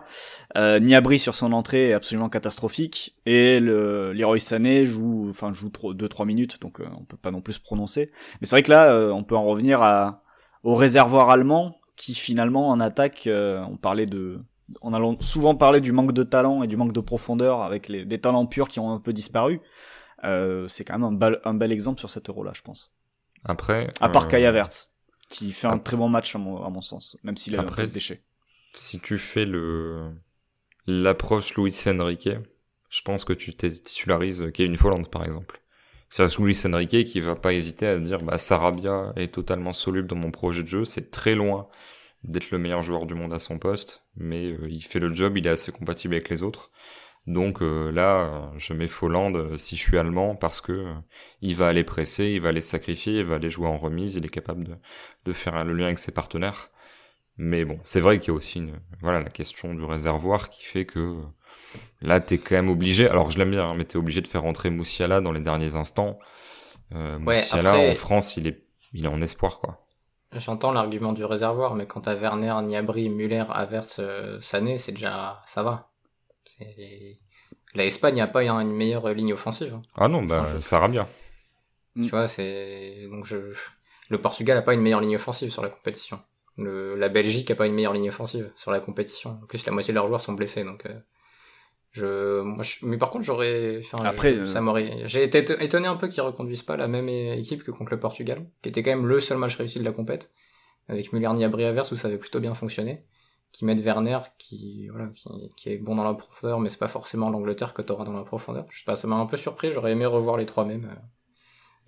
Gnabry sur son entrée est absolument catastrophique, et Leroy Sané joue 2-3 minutes, donc on peut pas non plus se prononcer. Mais c'est vrai que là, on peut en revenir au réservoir allemand, qui finalement en attaque, on a souvent parlé du manque de talent et du manque de profondeur avec des talents purs qui ont un peu disparu. C'est quand même un bel exemple sur cet Euro-là, je pense. Après, à part Kai Havertz, qui fait un très bon match à mon sens, même s'il a un peu de déchets. Si tu fais l'approche Luis Enrique, je pense que tu titularises Kevin Folland, par exemple. C'est Luis Enrique qui va pas hésiter à dire, Sarabia est totalement soluble dans mon projet de jeu, c'est très loin d'être le meilleur joueur du monde à son poste, mais il fait le job, il est assez compatible avec les autres. Donc là, je mets Folland si je suis allemand, parce que il va aller presser, il va aller se sacrifier, il va aller jouer en remise, il est capable de faire le lien avec ses partenaires. Mais bon, c'est vrai qu'il y a aussi la question du réservoir qui fait que là t'es quand même obligé, alors je l'aime bien, hein, mais t'es obligé de faire rentrer Moussiala dans les derniers instants. Moussiala après, en France, il est en espoir, quoi. J'entends l'argument du réservoir, mais quand t'as Werner, Gnabry, Müller, Havertz, Sané, c'est déjà, ça va. La Espagne n'a pas une meilleure ligne offensive. Ah non, Sarabia. Tu vois, le Portugal n'a pas une meilleure ligne offensive sur la compétition. La Belgique n'a pas une meilleure ligne offensive sur la compétition. En plus, la moitié de leurs joueurs sont blessés, donc mais par contre, j'ai été étonné un peu qu'ils reconduisent pas la même équipe que contre le Portugal, qui était quand même le seul match réussi de la compète, avec Müller, Gnabry, Havertz, où ça avait plutôt bien fonctionné. Qui mettent Werner, qui est bon dans la profondeur, mais c'est pas forcément l'Angleterre que t'auras dans la profondeur. Je sais pas, ça m'a un peu surpris, j'aurais aimé revoir les trois mêmes.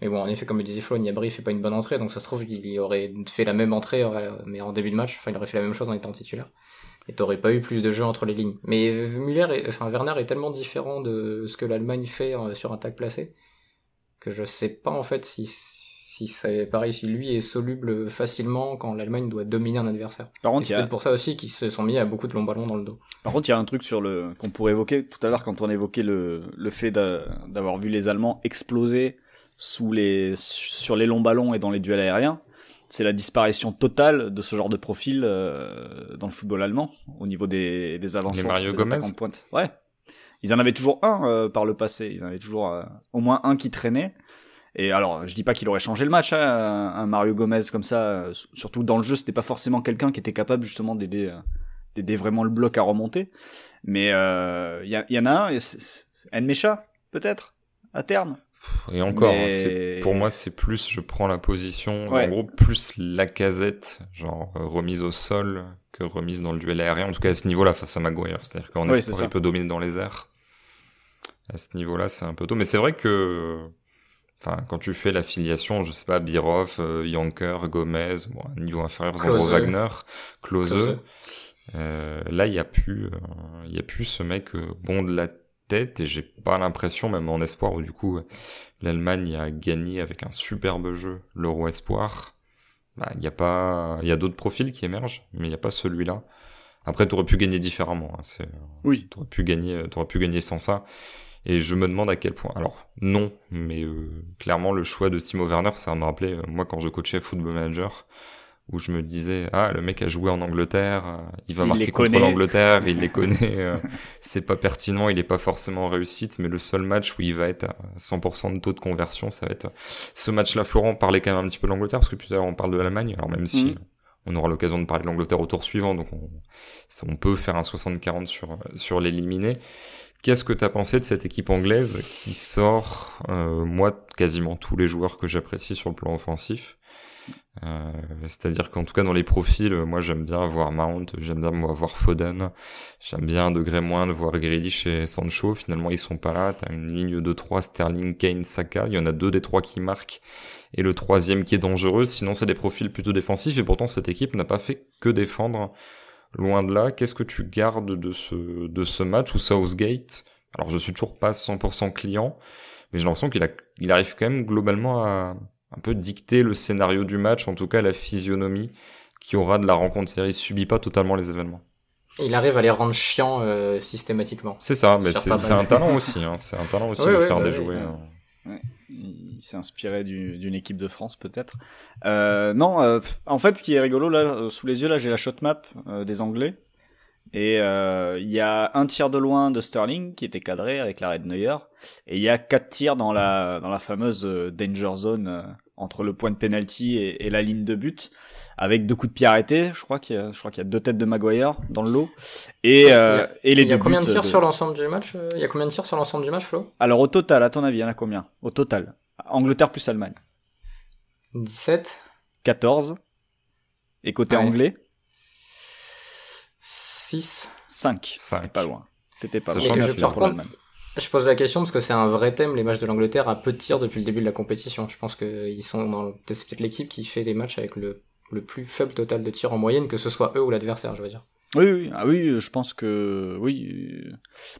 Mais bon, en effet, comme le disait Flo, Gnabry fait pas une bonne entrée, donc ça se trouve, il aurait fait la même entrée, mais en début de match, il aurait fait la même chose en étant titulaire. Et t'aurais pas eu plus de jeu entre les lignes. Mais Werner est tellement différent de ce que l'Allemagne fait sur un tac placé, que je sais pas en fait si c'est pareil, si lui est soluble facilement quand l'Allemagne doit dominer un adversaire. Par contre, c'est peut-être pour ça aussi qu'ils se sont mis à beaucoup de longs ballons dans le dos. Par contre, il y a un truc qu'on pourrait évoquer tout à l'heure quand on évoquait le fait d'avoir vu les Allemands exploser sur les longs ballons et dans les duels aériens. C'est la disparition totale de ce genre de profil dans le football allemand au niveau des avanceurs. Les Mario Gomez. De pointe. Ouais. Ils en avaient toujours un par le passé. Ils en avaient toujours au moins un qui traînait. Et alors, je dis pas qu'il aurait changé le match, hein, un Mario Gomez comme ça. Surtout dans le jeu, c'était pas forcément quelqu'un qui était capable justement d'aider vraiment le bloc à remonter. Mais y en a un, Nmecha peut-être à terme. Et encore, Mais... pour moi, c'est plus, je prends la position, Ouais. en gros, plus Lacazette, genre remise au sol, que remise dans le duel aérien. En tout cas, à ce niveau-là, face à Maguire. C'est-à-dire qu'en Ouais, espoir, c'est ça. il peut dominer dans les airs. À ce niveau-là, c'est un peu tôt. Mais c'est vrai que, enfin, quand tu fais l'affiliation, je sais pas, Birov, Yanker, Gomez, bon, un niveau inférieur, Sandro Klose. Wagner, Klose. Klose. Là, il y a plus ce mec bon de la tête, et j'ai pas l'impression, même en espoir, où du coup l'Allemagne a gagné avec un superbe jeu l'Euro Espoir. Bah, il y a d'autres profils qui émergent, mais il y a pas celui-là. Après, t'aurais pu gagner différemment. Hein, Oui. t'aurais pu gagner sans ça. Et je me demande à quel point. Alors non, mais clairement le choix de Timo Werner, ça me rappelait moi quand je coachais Football Manager, où je me disais le mec a joué en Angleterre, il va marquer contre l'Angleterre, il les connaît, c'est pas pertinent, il est pas forcément en réussite, mais le seul match où il va être à 100% de taux de conversion, ça va être ce match-là. Florent parlait quand même un petit peu de l'Angleterre, parce que plus tard on parle de l'Allemagne, alors même si on aura l'occasion de parler de l'Angleterre au tour suivant, donc on peut faire un 60-40 sur l'éliminer. Qu'est-ce que t'as pensé de cette équipe anglaise qui sort, moi, quasiment tous les joueurs que j'apprécie sur le plan offensif? C'est-à-dire qu'en tout cas dans les profils, moi j'aime bien voir Mount, j'aime bien voir Foden, j'aime bien degré moins de voir Grealish et Sancho. Finalement ils sont pas là, t'as une ligne de 3 Sterling, Kane, Saka, il y en a 2 des 3 qui marquent et le troisième qui est dangereux. Sinon c'est des profils plutôt défensifs, et pourtant cette équipe n'a pas fait que défendre, loin de là. Qu'est-ce que tu gardes de ce match où Southgate, alors je suis toujours pas 100% client, mais j'ai l'impression qu'il arrive quand même globalement à un peu dicter le scénario du match, en tout cas la physionomie qui aura de la rencontre série. Il subit pas totalement les événements. Il arrive à les rendre chiants systématiquement. C'est ça, mais c'est un talent aussi. Hein. C'est un talent aussi de faire des jouets. Ouais. Il s'est inspiré d'une équipe de France peut-être. En fait, ce qui est rigolo là, sous les yeux là, j'ai la shot map des Anglais. Et il y a un tir de loin de Sterling qui était cadré avec l'arrêt de Neuer, et il y a 4 tirs dans la fameuse danger zone entre le point de penalty et la ligne de but, avec 2 coups de pied arrêtés. Je crois qu'il y a 2 têtes de Maguire dans le lot, et les il y a combien de tirs sur l'ensemble du match? Il y a combien de tirs sur l'ensemble du match, Flo? Alors au total, à ton avis, il y en a combien au total? Angleterre plus Allemagne. 17. 14. Et côté anglais 6. 5. T'étais pas loin. Sachant que par contre, je pose la question parce que c'est un vrai thème, les matchs de l'Angleterre à peu de tirs depuis le début de la compétition. Je pense que c'est peut-être l'équipe qui fait les matchs avec le plus faible total de tirs en moyenne, que ce soit eux ou l'adversaire, je veux dire. Oui, je pense que oui.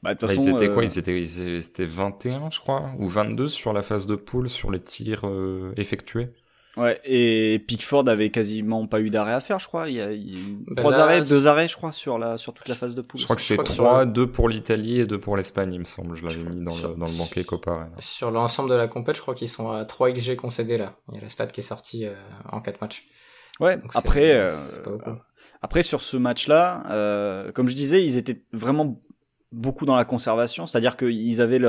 Bah de toute façon, ils étaient quoi? C'était 21, je crois, ou 22 sur la phase de poule sur les tirs effectués. Ouais, et Pickford avait quasiment pas eu d'arrêt à faire, je crois. Il y a 2 arrêts, je crois, sur toute la phase de poule. Je crois que c'était 3, 2 pour l'Italie et 2 pour l'Espagne, il me semble. Je l'avais mis dans le banquet Copa. Sur l'ensemble de la compète, je crois qu'ils sont à 3 XG concédés là. Il y a la stat qui est sortie en 4 matchs. Ouais, donc après sur ce match-là, comme je disais, ils étaient vraiment beaucoup dans la conservation, c'est-à-dire qu'ils avaient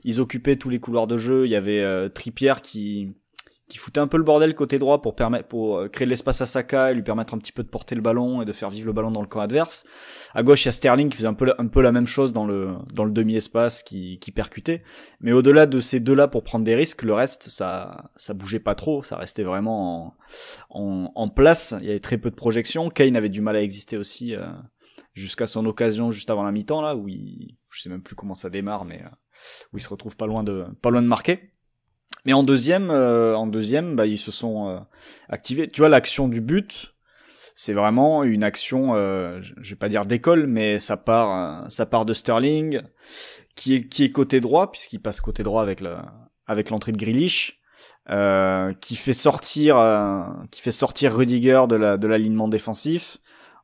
ils occupaient tous les couloirs de jeu. Il y avait Trippier qui foutait un peu le bordel côté droit pour créer de l'espace à Saka et lui permettre un petit peu de porter le ballon et de faire vivre le ballon dans le camp adverse. À gauche, il y a Sterling qui faisait un peu la même chose dans le demi-espace, qui percutait. Mais au-delà de ces deux-là pour prendre des risques, le reste, ça bougeait pas trop, ça restait vraiment en place. Il y avait très peu de projections. Kane avait du mal à exister aussi, jusqu'à son occasion juste avant la mi-temps là, je sais même plus comment ça démarre, mais où il se retrouve pas loin de marquer. Mais en deuxième, bah, ils se sont activés. Tu vois, l'action du but, c'est vraiment une action, je vais pas dire d'école, mais ça part de Sterling, qui est côté droit, puisqu'il passe côté droit avec l'entrée de Grealish, qui fait sortir Rudiger de l'alignement défensif.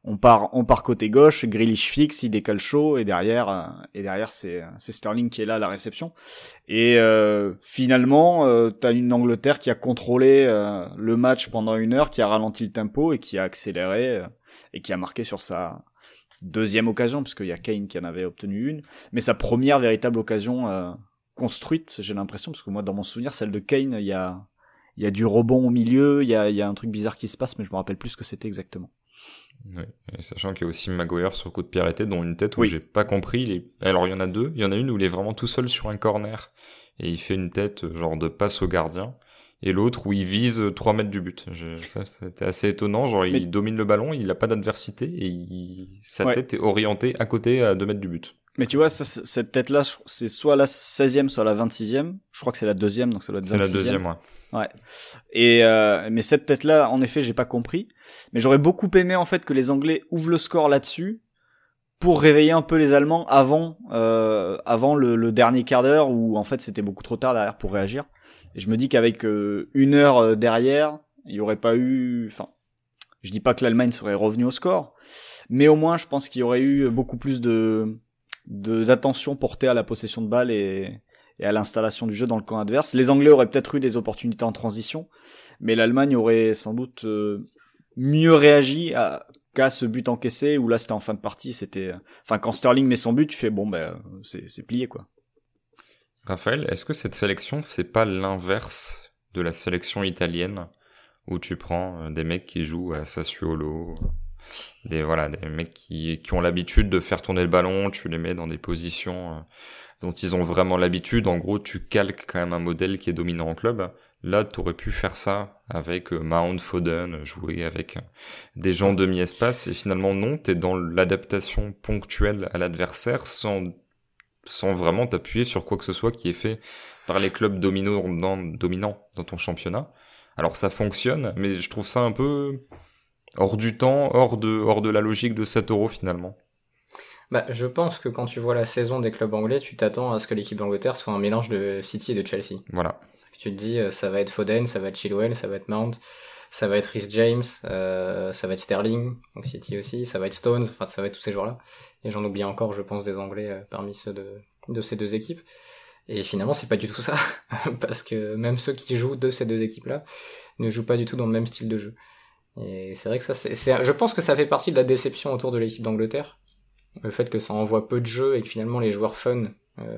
On part côté gauche, Grealish fixe, il décale chaud, et derrière c'est Sterling qui est là à la réception. Et finalement, t'as une Angleterre qui a contrôlé le match pendant 1 heure, qui a ralenti le tempo et qui a accéléré et qui a marqué sur sa deuxième occasion, puisqu'il y a Kane qui en avait obtenu une, mais sa première véritable occasion construite, j'ai l'impression, parce que moi dans mon souvenir, celle de Kane, il y a du rebond au milieu, il y a un truc bizarre qui se passe, mais je me rappelle plus ce que c'était exactement. Oui. Et sachant qu'il y a aussi Maguire sur le coup de pied arrêté, dont une tête où Oui. j'ai pas compris. Alors il y en a deux. Il y en a une où il est vraiment tout seul sur un corner et il fait une tête genre de passe au gardien. Et l'autre où il vise 3 mètres du but. Ça, c'était assez étonnant. Genre, il domine le ballon, il a pas d'adversité et sa tête est orientée à côté à 2 mètres du but. Mais tu vois, cette tête-là, c'est soit la 16e, soit la 26e. Je crois que c'est la deuxième, donc ça doit être 26e. C'est la deuxième, ouais. Ouais. Et mais cette tête-là, en effet, j'ai pas compris. Mais j'aurais beaucoup aimé en fait que les Anglais ouvrent le score là-dessus pour réveiller un peu les Allemands avant le dernier quart d'heure où en fait c'était beaucoup trop tard derrière pour réagir. Et je me dis qu'avec une heure derrière, il y aurait pas eu. Enfin, je dis pas que l'Allemagne serait revenue au score, mais au moins je pense qu'il y aurait eu beaucoup plus d'attention portée à la possession de balle et à l'installation du jeu dans le camp adverse. Les Anglais auraient peut-être eu des opportunités en transition, mais l'Allemagne aurait sans doute mieux réagi qu'à ce but encaissé où là c'était en fin de partie. Quand Sterling met son but, tu fais c'est plié quoi. Raphaël, est-ce que cette sélection c'est pas l'inverse de la sélection italienne où tu prends des mecs qui jouent à Sassuolo, des mecs qui ont l'habitude de faire tourner le ballon, tu les mets dans des positions dont ils ont vraiment l'habitude. En gros, tu calques quand même un modèle qui est dominant en club. Là, t'aurais pu faire ça avec Mount, Foden, jouer avec des gens demi-espace, et finalement non, t'es dans l'adaptation ponctuelle à l'adversaire sans vraiment t'appuyer sur quoi que ce soit qui est fait par les clubs dominants dans ton championnat. Alors ça fonctionne, mais je trouve ça un peu hors du temps, hors de la logique de 7€ finalement. Je pense que quand tu vois la saison des clubs anglais, tu t'attends à ce que l'équipe d'Angleterre soit un mélange de City et de Chelsea. Voilà. Tu te dis, ça va être Foden, ça va être Chilwell, ça va être Mount, ça va être Reece James, ça va être Sterling, donc City aussi, ça va être Stones, enfin ça va être tous ces joueurs-là. Et j'en oublie encore, je pense, des Anglais parmi ceux de ces deux équipes. Et finalement, c'est pas du tout ça, parce que même ceux qui jouent de ces deux équipes-là ne jouent pas du tout dans le même style de jeu. Et c'est vrai que ça, je pense que ça fait partie de la déception autour de l'équipe d'Angleterre. Le fait que ça envoie peu de jeux et que finalement les joueurs fun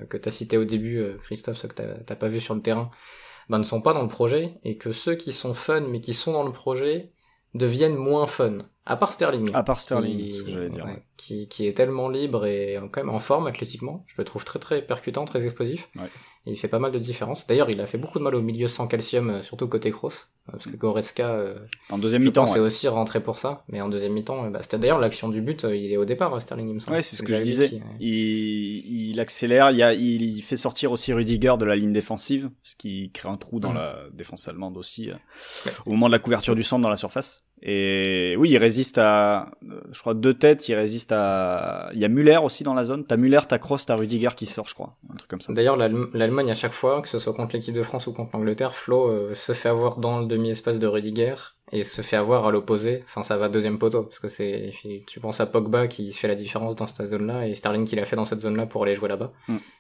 que t'as cité au début, Christophe, ceux que t'as pas vu sur le terrain, ne sont pas dans le projet, et que ceux qui sont fun mais qui sont dans le projet deviennent moins fun. À part Sterling. C'est ce que j'allais dire. Ouais, qui est tellement libre et quand même en forme athlétiquement. Je le trouve très très percutant, très explosif. Ouais. Et il fait pas mal de différences. D'ailleurs, il a fait beaucoup de mal au milieu sans calcium, surtout côté cross. Parce que Goretzka, en deuxième mi-temps, c'est aussi rentré pour ça. Mais en deuxième mi-temps, c'était d'ailleurs l'action du but, il est au départ, Sterling, il me semble. Ouais, c'est ce que je disais. Il accélère, il fait sortir aussi Rudiger de la ligne défensive, ce qui crée un trou dans la défense allemande aussi, au moment de la couverture du centre dans la surface. Et oui, il résiste à, je crois, 2 têtes, il y a Müller aussi dans la zone. T'as Müller, t'as Kroos, t'as Rudiger qui sort, je crois. Un truc comme ça. D'ailleurs, l'Allemagne, à chaque fois, que ce soit contre l'équipe de France ou contre l'Angleterre, Flo se fait avoir dans le demi-espace de Rudiger et se fait avoir à l'opposé. Enfin, ça va deuxième poteau, parce que tu penses à Pogba qui fait la différence dans cette zone-là et Sterling qui l'a fait dans cette zone-là pour aller jouer là-bas.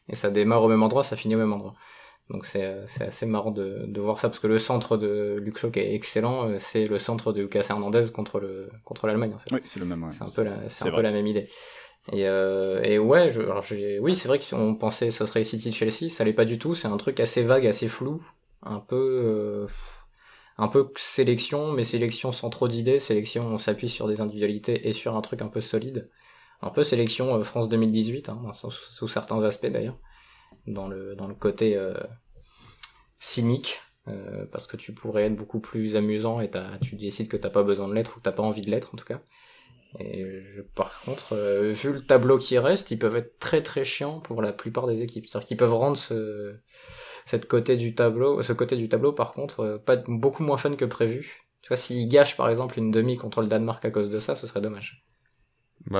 Et ça démarre au même endroit, ça finit au même endroit. Donc c'est assez marrant de voir ça, parce que le centre de Luke Shaw est excellent, c'est le centre de Lucas Hernandez contre l'Allemagne en fait. Oui, c'est le même. Ouais. C'est un peu la même idée. Et ouais, oui, c'est vrai qu'on pensait ce serait City Chelsea, ça l'est pas du tout, c'est un truc assez vague, assez flou, un peu sélection, mais sélection sans trop d'idées, sélection on s'appuie sur des individualités et sur un truc un peu solide. Un peu sélection France 2018, sous certains aspects d'ailleurs. Dans le côté cynique, parce que tu pourrais être beaucoup plus amusant et tu décides que t'as pas besoin de l'être, ou que t'as pas envie de l'être en tout cas. Et par contre, vu le tableau qui reste, ils peuvent être très très chiants pour la plupart des équipes. C'est-à-dire qu'ils peuvent rendre ce côté du tableau par contre pas beaucoup moins fun que prévu. Tu vois, s'ils gâchent par exemple une demi contre le Danemark à cause de ça, ce serait dommage.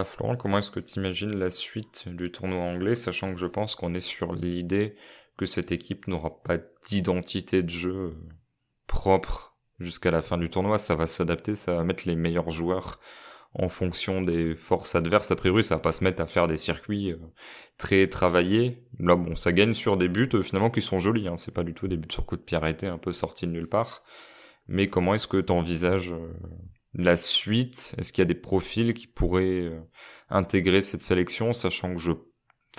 Florent, comment est-ce que tu imagines la suite du tournoi anglais, sachant que je pense qu'on est sur l'idée que cette équipe n'aura pas d'identité de jeu propre jusqu'à la fin du tournoi. Ça va s'adapter, ça va mettre les meilleurs joueurs en fonction des forces adverses. A priori, ça va pas se mettre à faire des circuits très travaillés. Là, bon, ça gagne sur des buts finalement qui sont jolis. C'est pas du tout des buts sur coup de pied arrêté, un peu sortis de nulle part. Mais comment est-ce que tu envisages la suite? Est-ce qu'il y a des profils qui pourraient intégrer cette sélection, sachant que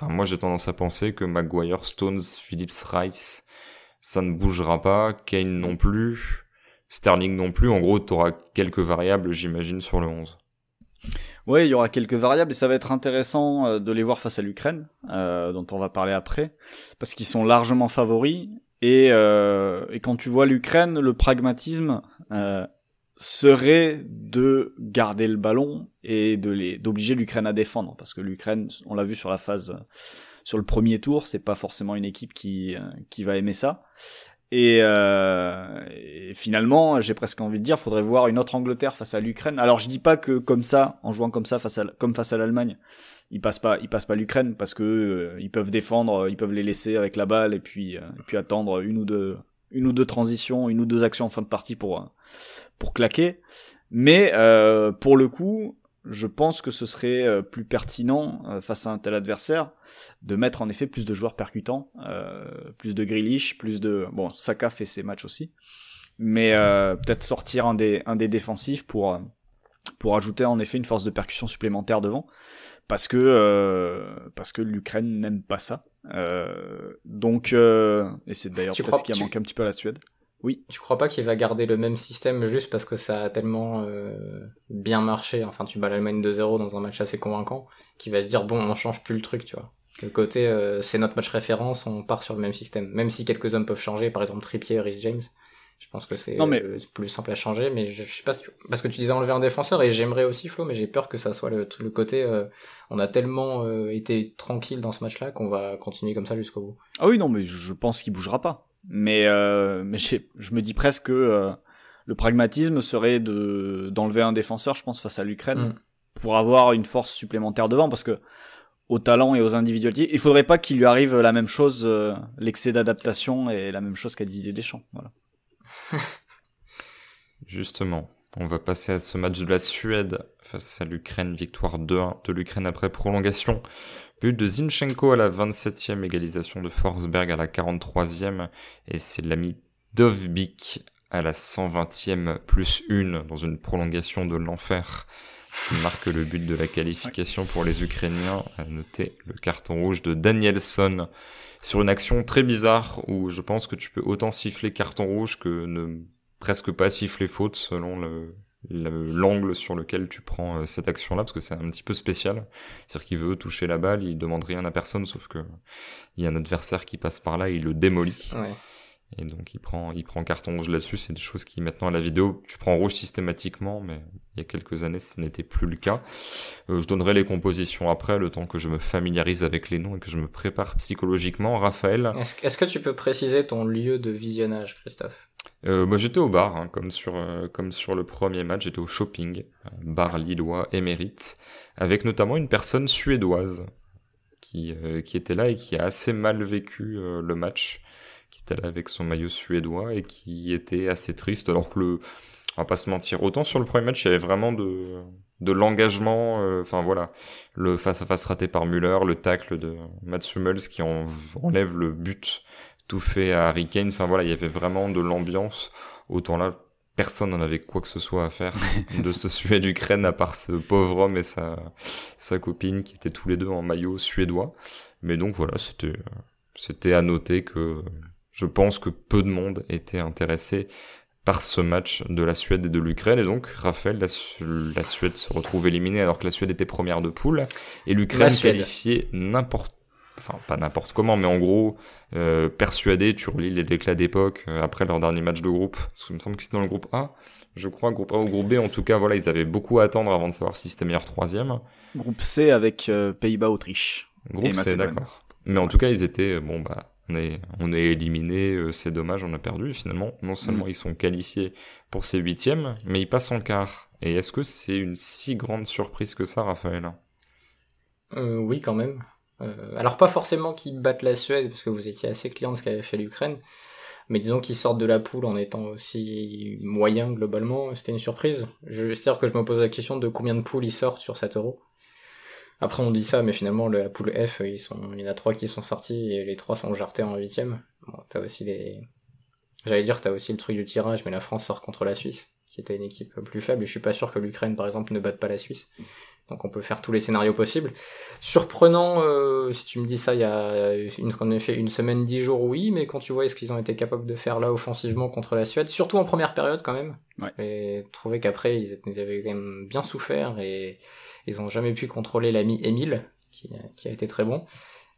moi j'ai tendance à penser que Maguire, Stones, Phillips, Rice, ça ne bougera pas, Kane non plus, Sterling non plus. En gros, t'auras quelques variables, j'imagine, sur le 11. Ouais, il y aura quelques variables et ça va être intéressant de les voir face à l'Ukraine, dont on va parler après, parce qu'ils sont largement favoris. Et quand tu vois l'Ukraine, le pragmatisme serait de garder le ballon et d'obliger l'Ukraine à défendre, parce que l'Ukraine, on l'a vu sur le premier tour, c'est pas forcément une équipe qui va aimer ça. Et finalement, j'ai presque envie de dire, faudrait voir une autre Angleterre face à l'Ukraine. Alors je dis pas que comme ça, en jouant comme ça face à l'Allemagne, ils passent pas l'Ukraine, parce que ils peuvent défendre, ils peuvent les laisser avec la balle et puis attendre une ou deux transitions, une ou deux actions en fin de partie pour claquer. Mais pour le coup, je pense que ce serait plus pertinent face à un tel adversaire de mettre en effet plus de joueurs percutants, plus de Grealish, bon, Saka fait ses matchs aussi, mais peut-être sortir un des défensifs pour ajouter en effet une force de percussion supplémentaire devant, parce que l'Ukraine n'aime pas ça. Donc et c'est d'ailleurs peut-être ce qui a manqué un petit peu à la Suède. Oui. Tu crois pas qu'il va garder le même système juste parce que ça a tellement bien marché, enfin tu bats l'Allemagne 2-0 dans un match assez convaincant, qu'il va se dire bon, on change plus le truc, tu vois. Le côté c'est notre match référence, on part sur le même système, même si quelques hommes peuvent changer, par exemple Trippier, Reece James. Je pense que c'est plus simple à changer, mais je sais pas si parce que tu disais enlever un défenseur, et j'aimerais aussi Flo, mais j'ai peur que ça soit le côté on a tellement été tranquille dans ce match-là qu'on va continuer comme ça jusqu'au bout. Ah oui, non, mais je pense qu'il bougera pas. Mais je me dis presque que le pragmatisme serait d'enlever un défenseur, je pense, face à l'Ukraine, pour avoir une force supplémentaire devant, parce que au talent et aux individualités, il faudrait pas qu'il lui arrive la même chose, l'excès d'adaptation et la même chose qu'à Didier Deschamps. Voilà. Justement, on va passer à ce match de la Suède face à l'Ukraine, victoire 2-1 de l'Ukraine après prolongation. But de Zinchenko à la 27e, égalisation de Forsberg à la 43e, et c'est l'ami Dovbyk à la 120e plus 1 dans une prolongation de l'enfer qui marque le but de la qualification pour les Ukrainiens. À noter le carton rouge de Danielson sur une action très bizarre où je pense que tu peux autant siffler carton rouge que ne presque pas siffler faute selon l'angle sur lequel tu prends cette action-là, parce que c'est un petit peu spécial. C'est-à-dire qu'il veut toucher la balle, il demande rien à personne, sauf que il y a un adversaire qui passe par là, il le démolit. Ouais. Et donc il prend carton rouge là-dessus. C'est des choses qui maintenant à la vidéo, tu prends rouge systématiquement, mais il y a quelques années ce n'était plus le cas. Je donnerai les compositions après, le temps que je me familiarise avec les noms et que je me prépare psychologiquement. Raphaël. Est-ce que tu peux préciser ton lieu de visionnage, Christophe? Moi j'étais au bar, hein, comme sur le premier match, j'étais au shopping, bar lillois émérite, avec notamment une personne suédoise qui était là et qui a assez mal vécu le match, qui était là avec son maillot suédois et qui était assez triste, alors que on va pas se mentir, autant sur le premier match il y avait vraiment de l'engagement, enfin voilà, le face-à-face raté par Müller, le tacle de Mats Hummels qui enlève le but tout fait à Harry Kane, enfin voilà, il y avait vraiment de l'ambiance, autant là, personne n'en avait quoi que ce soit à faire de ce Suède-Ukraine, à part ce pauvre homme et sa copine qui étaient tous les deux en maillot suédois, mais donc voilà, c'était à noter que je pense que peu de monde était intéressé par ce match de la Suède et de l'Ukraine, et donc Raphaël, la Suède se retrouve éliminée alors que la Suède était première de poule, et l'Ukraine qualifiée pas n'importe comment, mais en gros, persuadé, tu relis l'éclat d'époque, après leur dernier match de groupe, parce qu'il me semble que c'était dans le groupe A, je crois, groupe A ou groupe B, en tout cas, voilà, ils avaient beaucoup à attendre avant de savoir si c'était meilleur troisième. Groupe C avec Pays-Bas-Autriche. Groupe C, d'accord. Mais en tout cas, ils étaient, on est éliminé, c'est dommage, on a perdu, et finalement, non seulement ils sont qualifiés pour ces huitièmes, mais ils passent en quart. Et est-ce que c'est une si grande surprise que ça, Raphaël? Oui, quand même. Alors pas forcément qu'ils battent la Suède, parce que vous étiez assez client de ce qu'avait fait l'Ukraine, mais disons qu'ils sortent de la poule en étant aussi moyen globalement, c'était une surprise. C'est-à-dire que je me pose la question de combien de poules ils sortent sur cet Euro. Après on dit ça, mais finalement la poule F, il y en a 3 qui sont sortis, et les 3 sont jartés en 8ème. Bon, t'as aussi t'as aussi le truc du tirage, mais la France sort contre la Suisse, qui était une équipe plus faible, et je suis pas sûr que l'Ukraine par exemple ne batte pas la Suisse. Donc on peut faire tous les scénarios possibles. Surprenant, si tu me dis ça il y a qu'on a fait une semaine, 10 jours, oui, mais quand tu vois ce qu'ils ont été capables de faire là offensivement contre la Suède, surtout en première période quand même, et trouvé qu'après ils avaient quand même bien souffert et ils ont jamais pu contrôler l'ami Emile, qui a été très bon.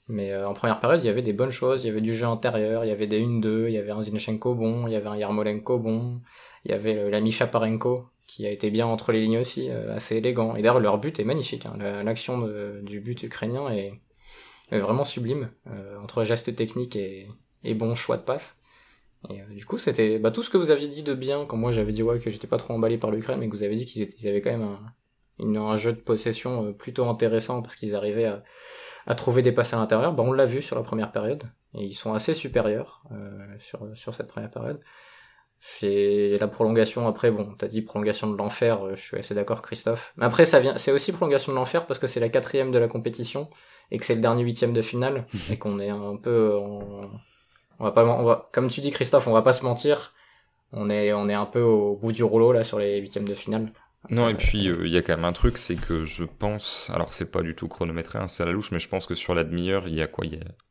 Mais en première période, il y avait des bonnes choses, il y avait du jeu intérieur, il y avait des 1-2, il y avait un Zinchenko bon, il y avait un Yarmolenko bon, il y avait l'ami Chaparenko qui a été bien entre les lignes aussi, assez élégant. Et d'ailleurs, leur but est magnifique, hein. L'action du but ukrainien est vraiment sublime, entre gestes techniques et bon choix de passe. Et du coup, c'était tout ce que vous aviez dit de bien, quand moi j'avais dit que j'étais pas trop emballé par l'Ukraine, mais que vous avez dit qu'ils avaient quand même un jeu de possession plutôt intéressant, parce qu'ils arrivaient à trouver des passes à l'intérieur. On l'a vu sur la première période, et ils sont assez supérieurs sur cette première période. C'est la prolongation, après, t'as dit prolongation de l'enfer, je suis assez d'accord, Christophe. Mais après, c'est aussi prolongation de l'enfer parce que c'est la 4e de la compétition, et que c'est le dernier 8e de finale, et qu'on est un peu comme tu dis, Christophe, on va pas se mentir, on est un peu au bout du rouleau, là, sur les 8e de finale. Non, et puis il y a quand même un truc, c'est que je pense, alors c'est pas du tout chronométré, hein, c'est à la louche, mais je pense que sur la demi-heure, il y a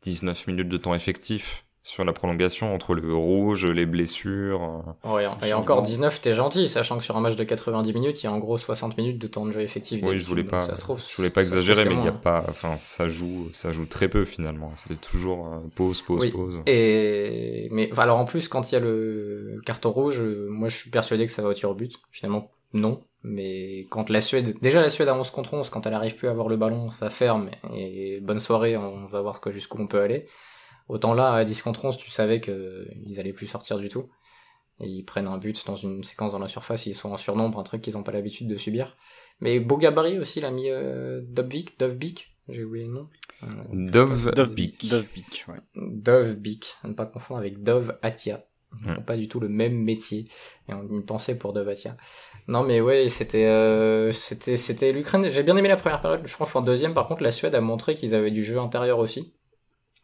19 minutes de temps effectif sur la prolongation, entre le rouge, les blessures... et encore 19, t'es gentil, sachant que sur un match de 90 minutes, il y a en gros 60 minutes de temps de jeu effectif. Oui, je voulais pas exagérer, mais il y a pas, ça joue très peu finalement, c'est toujours pause. Mais alors en plus, quand il y a le carton rouge, moi je suis persuadé que ça va au tir au but, finalement non. Mais quand la Suède à 11 contre 11, quand elle arrive plus à avoir le ballon, ça ferme, et bonne soirée, on va voir jusqu'où on peut aller. Autant là, à 10 contre 11, tu savais qu'ils allaient plus sortir du tout. Et ils prennent un but dans une séquence dans la surface, ils sont en surnombre, un truc qu'ils ont pas l'habitude de subir. Mais beau gabarit aussi, il a mis Dovbyk, j'ai oublié le nom. Dovbyk, ouais. Dovbyk, à ne pas confondre avec Dov Atia. Ils font pas du tout le même métier. Et on une pensée pour Dov Atia. Non mais ouais, c'était l'Ukraine. J'ai bien aimé la première période. Je pense qu'en deuxième, par contre, la Suède a montré qu'ils avaient du jeu intérieur aussi.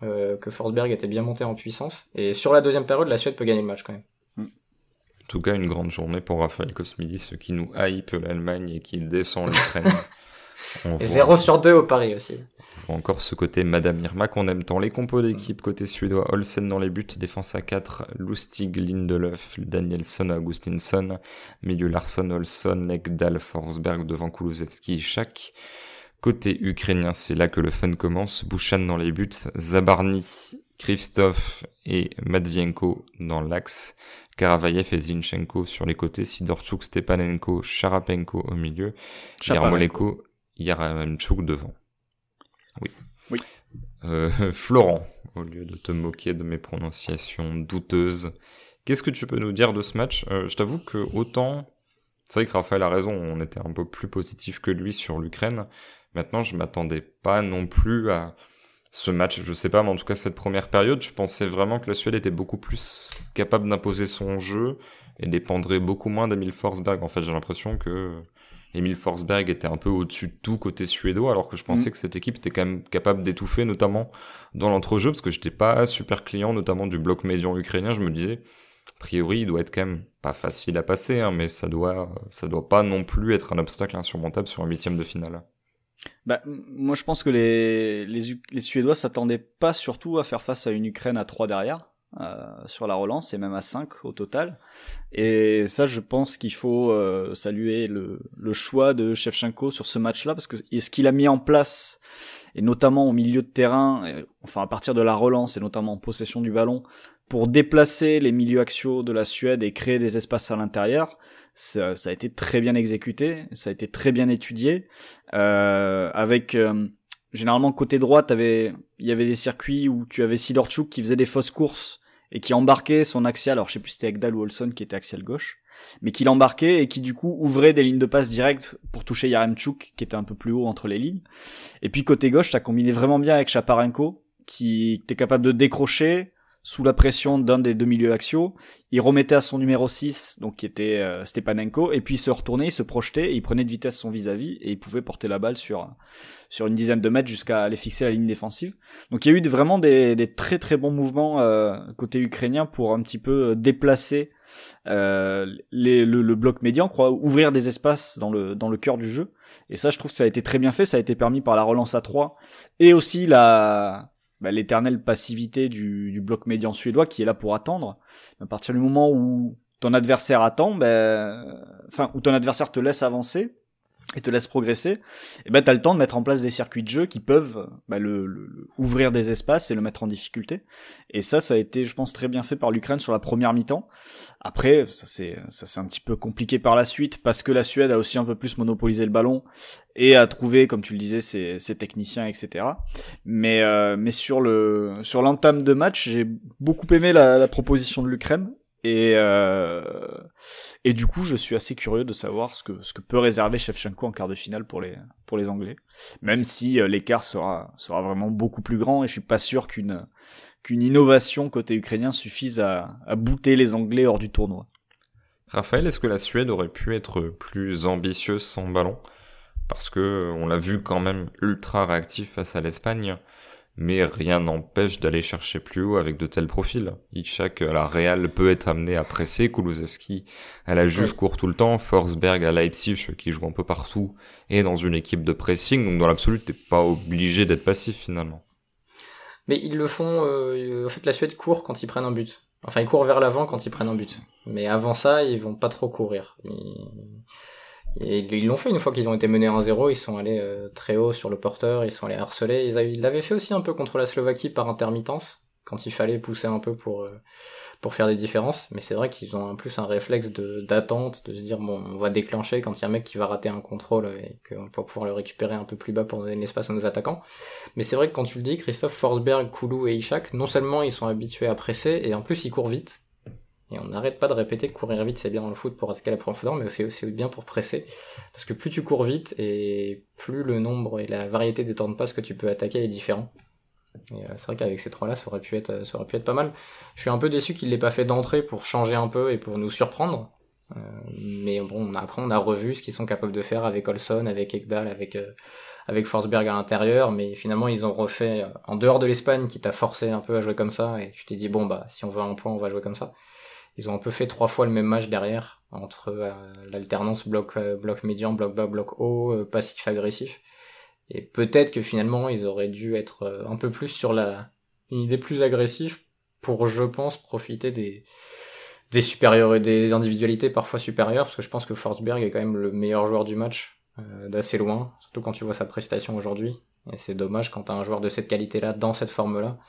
Que Forsberg était bien monté en puissance. Et sur la deuxième période, la Suède peut gagner le match quand même. En tout cas, une grande journée pour Raphaël Kosmidis, qui nous hype l'Allemagne et qui descend l'Ukraine. Et 0/2 au pari aussi. On voit encore ce côté Madame Irma qu'on aime tant. Les compos d'équipe côté suédois: Olsen dans les buts, défense à 4, Lustig, Lindelöf, Danielsson, Augustinsson, milieu Larsson, Olsson, Ekdal, Forsberg devant Kulusevski et Shak. Côté ukrainien, c'est là que le fun commence. Bouchan dans les buts, Zabarny, Krivstov et Matvienko dans l'axe, Karavayev et Zinchenko sur les côtés, Sidorchuk, Stepanenko, Sharapenko au milieu, Yarmolenko, Yaramchuk devant. Oui. Florent, au lieu de te moquer de mes prononciations douteuses, qu'est-ce que tu peux nous dire de ce match ? Je t'avoue que autant... C'est vrai que Raphaël a raison, on était un peu plus positif que lui sur l'Ukraine. Maintenant, je m'attendais pas non plus à ce match. Je sais pas, mais en tout cas, cette première période, je pensais vraiment que la Suède était beaucoup plus capable d'imposer son jeu et dépendrait beaucoup moins d'Emil Forsberg. En fait, j'ai l'impression que Emil Forsberg était un peu au-dessus de tout côté suédois, alors que je pensais que cette équipe était quand même capable d'étouffer, notamment dans l'entrejeu, parce que j'étais pas super client, notamment du bloc médian ukrainien. Je me disais, a priori, il doit être quand même pas facile à passer, hein, mais ça doit pas non plus être un obstacle insurmontable sur un 8e de finale. Moi, je pense que les Suédois s'attendaient pas surtout à faire face à une Ukraine à 3 derrière, sur la relance, et même à 5 au total. Et ça, je pense qu'il faut saluer le choix de Shevchenko sur ce match-là, parce que ce qu'il a mis en place, et notamment au milieu de terrain, enfin à partir de la relance, et notamment en possession du ballon, pour déplacer les milieux axiaux de la Suède et créer des espaces à l'intérieur, ça a été très bien exécuté, ça a été très bien étudié, avec généralement côté droit, il y avait des circuits où tu avais Sidorchuk qui faisait des fausses courses et qui embarquait son axial, alors je sais plus si c'était Ekdal ou Olsson qui était axial gauche, mais qui l'embarquait et qui du coup ouvrait des lignes de passe directes pour toucher Yaremchuk qui était un peu plus haut entre les lignes. Et puis côté gauche, ça combinait vraiment bien avec Chaparenko qui était capable de décrocher sous la pression d'un des deux milieux axiaux. Il remettait à son numéro 6, donc qui était Stepanenko, et puis il se retournait, il se projetait, et il prenait de vitesse son vis-à-vis, et il pouvait porter la balle sur une dizaine de mètres jusqu'à aller fixer la ligne défensive. Donc il y a eu vraiment des très très bons mouvements côté ukrainien pour un petit peu déplacer le bloc médian, quoi, ouvrir des espaces dans le cœur du jeu. Et ça, je trouve que ça a été très bien fait. Ça a été permis par la relance à 3 et aussi l'éternelle passivité du bloc médian suédois qui est là pour attendre. À partir du moment où ton adversaire attend, où ton adversaire te laisse avancer et te laisse progresser, et t'as le temps de mettre en place des circuits de jeu qui peuvent ouvrir des espaces et le mettre en difficulté. Et ça a été, je pense, très bien fait par l'Ukraine sur la première mi-temps. Après, ça c'est un petit peu compliqué par la suite parce que la Suède a aussi un peu plus monopolisé le ballon et a trouvé, comme tu le disais, ses techniciens, etc. Mais sur l'entame de match, j'ai beaucoup aimé la proposition de l'Ukraine. Et du coup, je suis assez curieux de savoir ce que peut réserver Shevchenko en quart de finale pour les Anglais. Même si l'écart sera vraiment beaucoup plus grand, et je suis pas sûr qu'une innovation côté ukrainien suffise à bouter les Anglais hors du tournoi. Raphaël, est-ce que la Suède aurait pu être plus ambitieuse sans ballon? Parce que on l'a vu quand même ultra réactif face à l'Espagne. Mais rien n'empêche d'aller chercher plus haut avec de tels profils. Ishak à la Real peut être amené à presser, Kulusevski à la Juve court tout le temps, Forsberg à Leipzig qui joue un peu partout et dans une équipe de pressing, donc dans l'absolu t'es pas obligé d'être passif finalement. Mais ils le font, en fait la Suède court quand ils prennent un but. Enfin ils courent vers l'avant quand ils prennent un but. Mais avant ça ils vont pas trop courir. Et ils l'ont fait une fois qu'ils ont été menés 1-0, ils sont allés très haut sur le porteur, ils sont allés harceler. Ils l'avaient fait aussi un peu contre la Slovaquie par intermittence, quand il fallait pousser un peu pour faire des différences. Mais c'est vrai qu'ils ont en plus un réflexe d'attente, de se dire bon, on va déclencher quand il y a un mec qui va rater un contrôle et qu'on va pouvoir le récupérer un peu plus bas pour donner de l'espace à nos attaquants. Mais c'est vrai que quand tu le dis, Christophe, Forsberg, Koulou et Ishak, non seulement ils sont habitués à presser, et en plus ils courent vite. Et on n'arrête pas de répéter que courir vite c'est bien dans le foot pour attaquer la profondeur, mais c'est aussi bien pour presser. Parce que plus tu cours vite, et plus le nombre et la variété des temps de passe que tu peux attaquer est différent. Et c'est vrai qu'avec ces trois-là, ça aurait pu être pas mal. Je suis un peu déçu qu'il l'ait pas fait d'entrée pour changer un peu et pour nous surprendre. Mais bon, après on a revu ce qu'ils sont capables de faire avec Olsson, avec Ekdal, avec Forsberg à l'intérieur, mais finalement ils ont refait en dehors de l'Espagne qui t'a forcé un peu à jouer comme ça, et tu t'es dit bon si on veut un point on va jouer comme ça. Ils ont un peu fait 3 fois le même match derrière, entre l'alternance bloc médian, bloc bas, bloc haut, passif-agressif. Et peut-être que finalement, ils auraient dû être un peu plus sur une idée plus agressive pour, je pense, profiter des supérieurs et des individualités parfois supérieures, parce que je pense que Forsberg est quand même le meilleur joueur du match, d'assez loin, surtout quand tu vois sa prestation aujourd'hui. Et c'est dommage quand t'as un joueur de cette qualité-là, dans cette forme-là,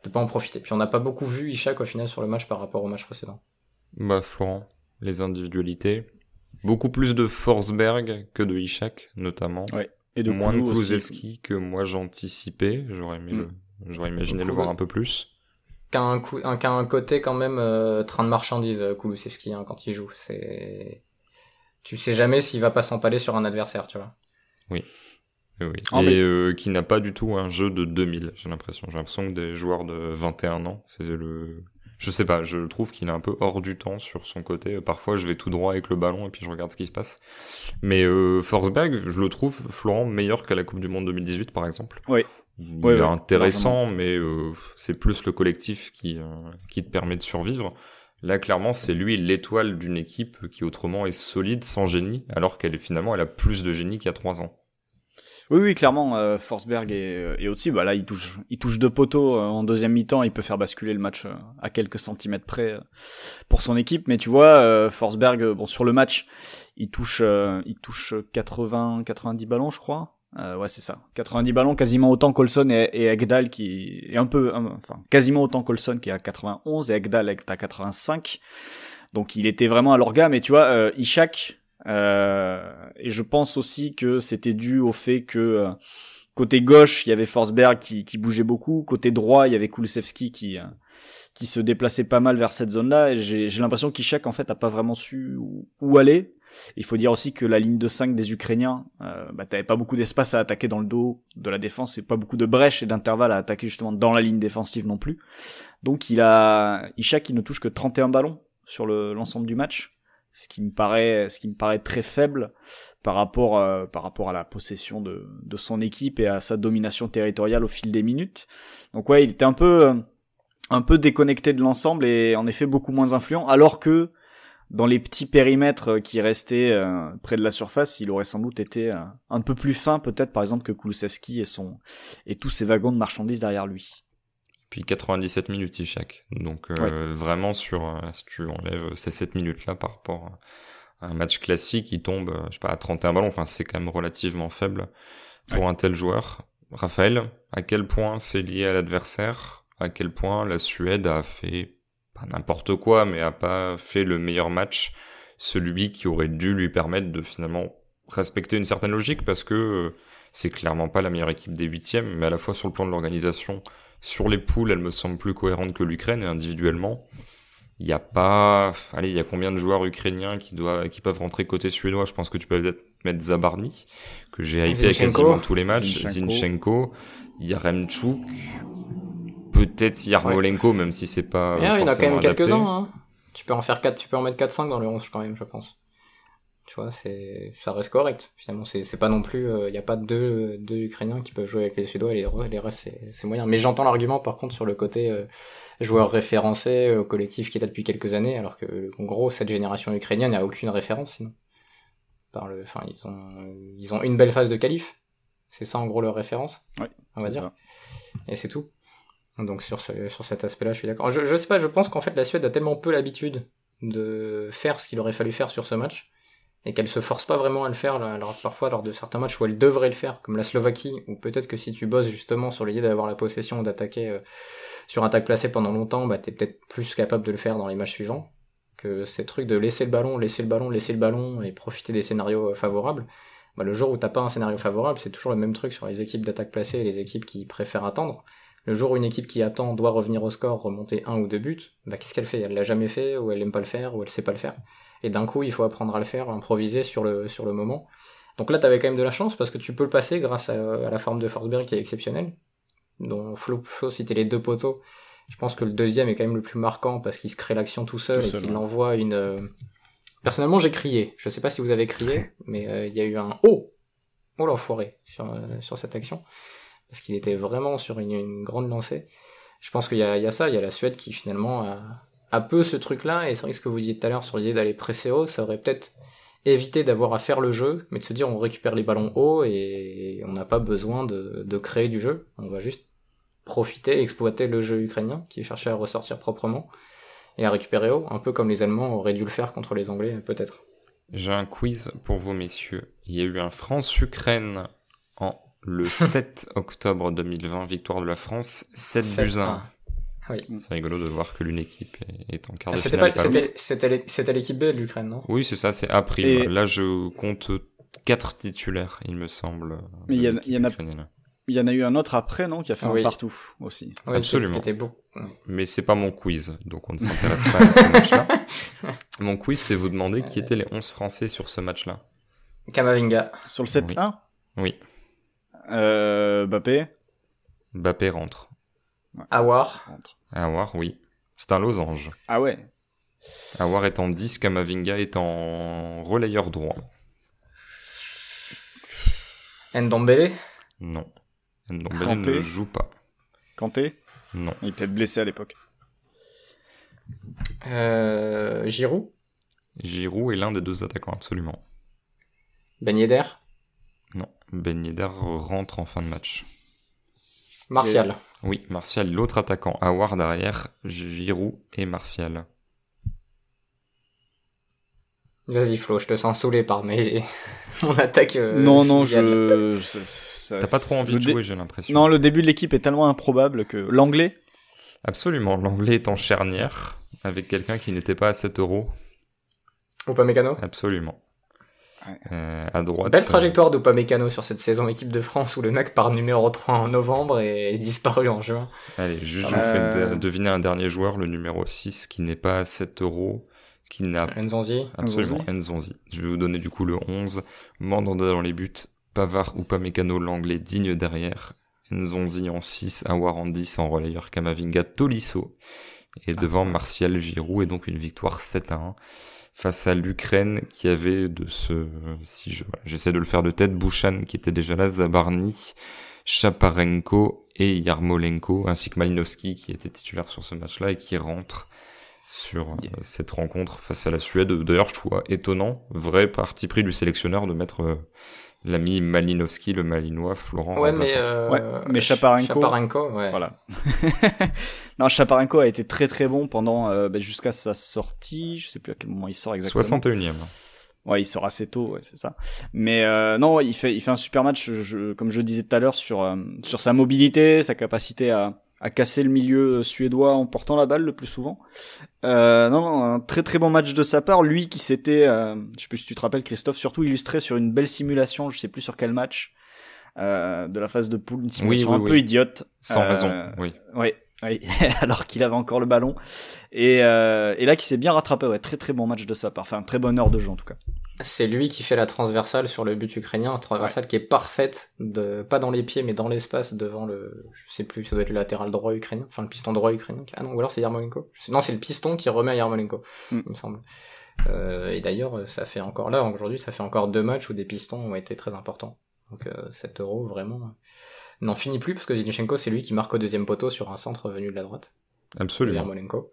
de pas en profiter. Puis on n'a pas beaucoup vu Ishak au final sur le match par rapport au match précédent. Florent, les individualités. Beaucoup plus de Forsberg que de Ishak, notamment. Ouais. Et de moins de Kulusevski que moi j'anticipais. J'aurais imaginé le voir un peu plus. Qu'à un côté quand même train de marchandise, Kulusevski, quand il joue. Tu sais jamais s'il va pas s'empaler sur un adversaire, tu vois. Oui. Et qui n'a pas du tout un jeu de 2000, j'ai l'impression. J'ai l'impression que des joueurs de 21 ans, je sais pas, je trouve qu'il est un peu hors du temps sur son côté. Parfois, je vais tout droit avec le ballon et puis je regarde ce qui se passe. Mais Forsberg, je le trouve, Florent, meilleur qu'à la Coupe du Monde 2018, par exemple. Oui. Il est intéressant, mais c'est plus le collectif qui te permet de survivre. Là, clairement, c'est lui l'étoile d'une équipe qui autrement est solide, sans génie, alors qu'elle a plus de génie qu'il y a 3 ans. Oui, clairement, Forsberg est au-dessus. Là, il touche 2 poteaux en deuxième mi-temps. Il peut faire basculer le match à quelques centimètres près pour son équipe. Mais tu vois, Forsberg, sur le match, il touche 90 ballons, je crois. Ouais, c'est ça. 90 ballons, quasiment autant qu'Olsson et Ekdal qui est quasiment autant qu'Olsson qui est à 91 et Ekdal est à 85. Donc, il était vraiment à l'orga. Mais tu vois, Ishak, et je pense aussi que c'était dû au fait que côté gauche il y avait Forsberg qui bougeait beaucoup, côté droit il y avait Kulusevski qui se déplaçait pas mal vers cette zone-là, et j'ai l'impression qu'Ishak en fait a pas vraiment su où aller. Il faut dire aussi que la ligne de 5 des Ukrainiens, t'avais pas beaucoup d'espace à attaquer dans le dos de la défense et pas beaucoup de brèches et d'intervalles à attaquer justement dans la ligne défensive non plus. Donc Ishak il ne touche que 31 ballons sur l'ensemble du match. Ce qui me paraît très faible par rapport à la possession de son équipe et à sa domination territoriale au fil des minutes. Donc ouais, il était un peu déconnecté de l'ensemble et en effet beaucoup moins influent, alors que dans les petits périmètres qui restaient près de la surface, il aurait sans doute été un peu plus fin, peut-être par exemple que Kulusevski et tous ces wagons de marchandises derrière lui. Puis 97 minutes Ishak. Donc vraiment si tu enlèves ces 7 minutes-là par rapport à un match classique, il tombe, je sais pas, à 31 ballons. Enfin, c'est quand même relativement faible pour un tel joueur. Raphaël, à quel point c'est lié à l'adversaire? À quel point la Suède a fait pas n'importe quoi, mais a pas fait le meilleur match, celui qui aurait dû lui permettre de finalement respecter une certaine logique, parce que c'est clairement pas la meilleure équipe des 8e, mais à la fois sur le plan de l'organisation, sur les poules, elle me semble plus cohérente que l'Ukraine, et individuellement, il y a combien de joueurs ukrainiens qui peuvent rentrer côté suédois? Je pense que tu peux peut-être mettre Zabarny, que j'ai hypé à quasiment tous les matchs, Zinchenko, Yaremchuk, peut-être Yarmolenko, même si c'est pas il y en a quand même adapté. Quelques-uns, hein. Tu peux en mettre 4-5 dans le 11 quand même, je pense. Tu vois, ça reste correct. Finalement, c'est pas non plus, il y a pas deux Ukrainiens qui peuvent jouer avec les Suédois, et les restes, c'est moyen. Mais j'entends l'argument, par contre, sur le côté, joueur référencé au collectif qui est là depuis quelques années, alors que, en gros, cette génération ukrainienne n'a aucune référence, sinon. Ils ont une belle phase de qualif. C'est ça, en gros, leur référence. Oui, on va dire. Ça. Et c'est tout. Donc, sur cet aspect-là, je suis d'accord. Je sais pas, je pense qu'en fait, la Suède a tellement peu l'habitude de faire ce qu'il aurait fallu faire sur ce match, et qu'elle se force pas vraiment à le faire, alors parfois lors de certains matchs où elle devrait le faire, comme la Slovaquie, ou peut-être que si tu bosses justement sur l'idée d'avoir la possession, d'attaquer sur attaque placée pendant longtemps, bah t'es peut-être plus capable de le faire dans les matchs suivants, que ces trucs de laisser le ballon, et profiter des scénarios favorables. Bah, le jour où t'as pas un scénario favorable, c'est toujours le même truc sur les équipes d'attaque placée et les équipes qui préfèrent attendre. Le jour où une équipe qui attend doit revenir au score, remonter 1 ou 2 buts, bah qu'est-ce qu'elle fait? Elle l'a jamais fait, ou elle aime pas le faire, ou elle sait pas le faire. Et d'un coup, il faut apprendre à le faire, improviser sur le moment. Donc là, t'avais quand même de la chance, parce que tu peux le passer grâce à la forme de Forsberg qui est exceptionnelle. Donc Flo citait les 2 poteaux. Je pense que le deuxième est quand même le plus marquant, parce qu'il se crée l'action tout seul, et qu'il envoie une... Personnellement, j'ai crié. Je sais pas si vous avez crié, mais il y a eu un « Oh !» Oh l'enfoiré sur cette action. Parce qu'il était vraiment sur une grande lancée. Je pense qu'il y a ça, il y a la Suède qui finalement a peu ce truc-là, et c'est vrai que ce que vous disiez tout à l'heure sur l'idée d'aller presser haut, ça aurait peut-être évité d'avoir à faire le jeu, mais de se dire on récupère les ballons hauts et on n'a pas besoin de créer du jeu, on va juste profiter, exploiter le jeu ukrainien qui cherchait à ressortir proprement et à récupérer haut, un peu comme les Allemands auraient dû le faire contre les Anglais peut-être. J'ai un quiz pour vous messieurs. Il y a eu un France-Ukraine le 7 octobre 2020, victoire de la France, 7-1. Oui. C'est rigolo de voir que l'une équipe est en quart de finale. C'était l'équipe B de l'Ukraine, non? Oui, c'est ça, c'est A'. Et... Là, je compte 4 titulaires, il me semble. Mais il y en a eu un autre après, non? Qui a fait un partout aussi. Oui, absolument. Qui était beau. Oui. Mais c'est pas mon quiz, donc on ne s'intéresse pas à ce match-là. Mon quiz, c'est vous demander qui étaient les 11 Français sur ce match-là. Kamavinga. Sur le 7-1? Oui. Mbappé rentre. Aouar, oui. C'est un losange. Ah ouais. Aouar est en 10, Kamavinga est en relayeur droit. Ndombele? Non. Ndombele ne joue pas. Kanté? Non. Il est peut-être blessé à l'époque. Giroud? Giroud est l'un des 2 attaquants, absolument. Ben Yedder? Non. Ben Yedder rentre en fin de match. Martial? Oui, Martial, l'autre attaquant. Aouar derrière, Giroud et Martial. Vas-y Flo, je te sens saoulé par mon attaque. Non, t'as pas trop envie de jouer, j'ai l'impression. Non, le début de l'équipe est tellement improbable que... L'anglais? Absolument, l'anglais est en charnière, avec quelqu'un qui n'était pas à 7 €. Upamecano? Absolument. À droite. Belle trajectoire d'Upamecano sur cette saison équipe de France où le mec part numéro 3 en novembre et est disparu en juin. Allez, juste je vous fais deviner un dernier joueur, le numéro 6, qui n'est pas à 7 €, qui n'a... Nzonzi. Absolument, Nzonzi. Je vais vous donner du coup le 11. Mandanda dans les buts, Pavard, Upamecano, l'anglais digne derrière. Nzonzi en 6, Aouar en 10, en relayeur Kamavinga, Tolisso. Et devant Martial, Giroud, et donc une victoire 7-1. Face à l'Ukraine qui avait j'essaie de le faire de tête, Bouchan qui était déjà là, Zabarny, Chaparenko et Yarmolenko, ainsi que Malinowski qui était titulaire sur ce match-là et qui rentre sur cette rencontre face à la Suède. D'ailleurs, je trouve étonnant, vrai parti pris du sélectionneur de mettre l'ami Malinowski, le Malinois, Florent. Ouais, mais Shaparenko, ouais. Voilà. Non, Shaparenko a été très très bon pendant jusqu'à sa sortie. Je sais plus à quel moment il sort exactement. 61e. Ouais, il sort assez tôt, ouais, c'est ça. Mais non, il fait un super match, comme je le disais tout à l'heure, sur sa mobilité, sa capacité à casser le milieu suédois en portant la balle le plus souvent. Non, un très très bon match de sa part. Lui qui s'était, je sais plus si tu te rappelles Christophe, surtout illustré sur une belle simulation, je sais plus sur quel match, de la phase de poule, une simulation peu idiote. Sans raison, oui. Oui, alors qu'il avait encore le ballon. Et là qui s'est bien rattrapé, ouais, très très bon match de sa part. Enfin, très bonne heure de jeu en tout cas. C'est lui qui fait la transversale sur le but ukrainien, transversale qui est parfaite, pas dans les pieds mais dans l'espace devant je sais plus, ça doit être le latéral droit ukrainien, enfin le piston droit ukrainien. Ah non, ou alors c'est Yarmolenko. Non, c'est le piston qui remet à Yarmolenko, il me semble. Et d'ailleurs, ça fait encore aujourd'hui, ça fait encore 2 matchs où des pistons ont été très importants. Donc cet Euro vraiment n'en finit plus parce que Zinchenko c'est lui qui marque au deuxième poteau sur un centre venu de la droite. Absolument. Yarmolenko.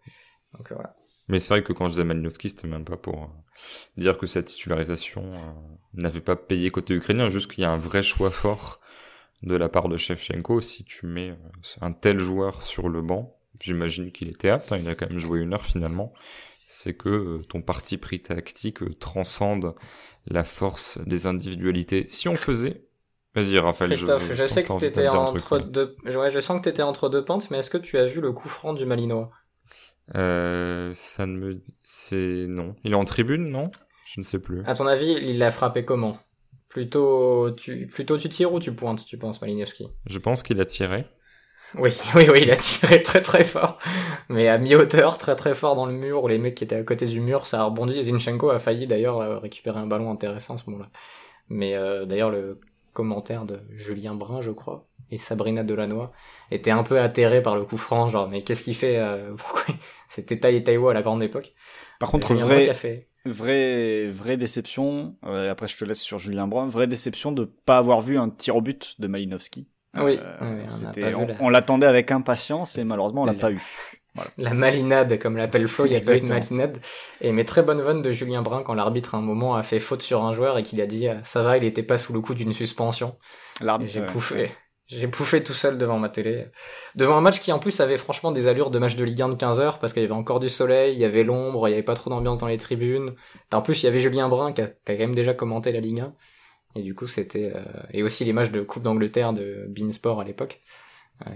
Donc voilà. Mais c'est vrai que quand je disais Malinowski, c'était même pas pour dire que cette titularisation n'avait pas payé côté ukrainien, juste qu'il y a un vrai choix fort de la part de Shevchenko. Si tu mets un tel joueur sur le banc, j'imagine qu'il était apte, il a quand même joué 1 heure finalement, c'est que ton parti pris tactique transcende la force des individualités. Si on faisait... Vas-y Raphaël, Christophe, je sais que t'étais je sens que t'étais entre 2 pentes, mais est-ce que tu as vu le coup franc du Malinois? Non. Il est en tribune, non? Je ne sais plus. À ton avis, il l'a frappé comment? Plutôt tu tires ou tu pointes, tu penses, Malinowski? Je pense qu'il a tiré. Oui, il a tiré très très fort. Mais à mi-hauteur, très très fort dans le mur, où les mecs qui étaient à côté du mur, ça a rebondi. Zinchenko a failli d'ailleurs récupérer un ballon intéressant à ce moment-là. Mais d'ailleurs, le commentaire de Julien Brun, je crois, et Sabrina Delannoy était un peu atterré par le coup franc, genre mais qu'est-ce qu'il fait, pourquoi c'était Taiwo à la grande époque. Par contre, vraie déception, après je te laisse sur Julien Brun, vraie déception de pas avoir vu un tir au but de Malinowski. Oui, on l'attendait avec impatience et malheureusement on l'a pas eu. Voilà. La malinade, comme l'appelle Flo, il y a pas eu de malinade. Mais très bonne vanne de Julien Brun quand l'arbitre à un moment a fait faute sur un joueur et qu'il a dit ça va, il était pas sous le coup d'une suspension. J'ai pouffé tout seul devant ma télé. Devant un match qui en plus avait franchement des allures de match de Ligue 1 de 15h parce qu'il y avait encore du soleil, il y avait l'ombre, il y avait pas trop d'ambiance dans les tribunes. En plus, il y avait Julien Brun qui a quand même déjà commenté la Ligue 1. Et du coup, c'était... Et aussi les matchs de Coupe d'Angleterre de beIN Sport à l'époque,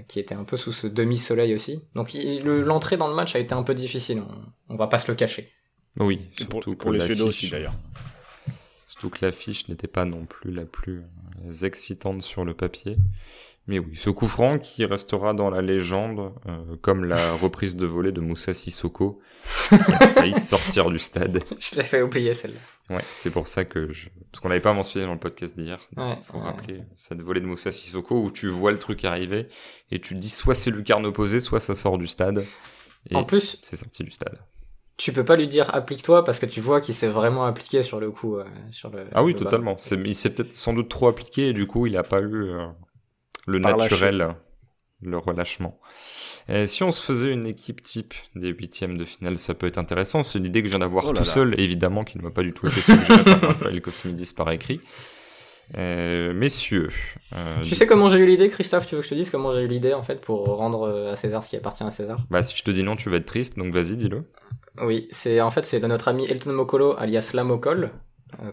qui était un peu sous ce demi-soleil aussi. Donc l'entrée dans le match a été un peu difficile, on va pas se le cacher. Oui, surtout pour les Suédois aussi d'ailleurs. Surtout que l'affiche n'était pas non plus la plus excitante sur le papier. Mais oui, ce coup franc qui restera dans la légende, comme la reprise de volée de Moussa Sissoko, qui a failli sortir du stade. Je l'ai fait oublier celle-là. Ouais, c'est pour ça que parce qu'on l'avait pas mentionné dans le podcast d'hier. Faut rappeler cette volée de Moussa Sissoko où tu vois le truc arriver et tu te dis soit c'est lucarne opposée, soit ça sort du stade. Et en plus, c'est sorti du stade. Tu peux pas lui dire applique-toi parce que tu vois qu'il s'est vraiment appliqué sur le coup. Ah oui, totalement. Il s'est peut-être sans doute trop appliqué et du coup il a pas eu le naturel, le relâchement. Si on se faisait une équipe type des 8e de finale, ça peut être intéressant. C'est une idée que je viens d'avoir tout seul, évidemment, qui ne m'a pas du tout été suggérée par Raphaël Cosmidis par écrit. Messieurs. Tu sais comment j'ai eu l'idée, Christophe? Tu veux que je te dise comment j'ai eu l'idée, en fait, pour rendre à César ce qui appartient à César? Bah, si je te dis non, tu vas être triste, donc vas-y, dis-le. Oui, c'est notre ami Elton Mokolo, alias Lamokol,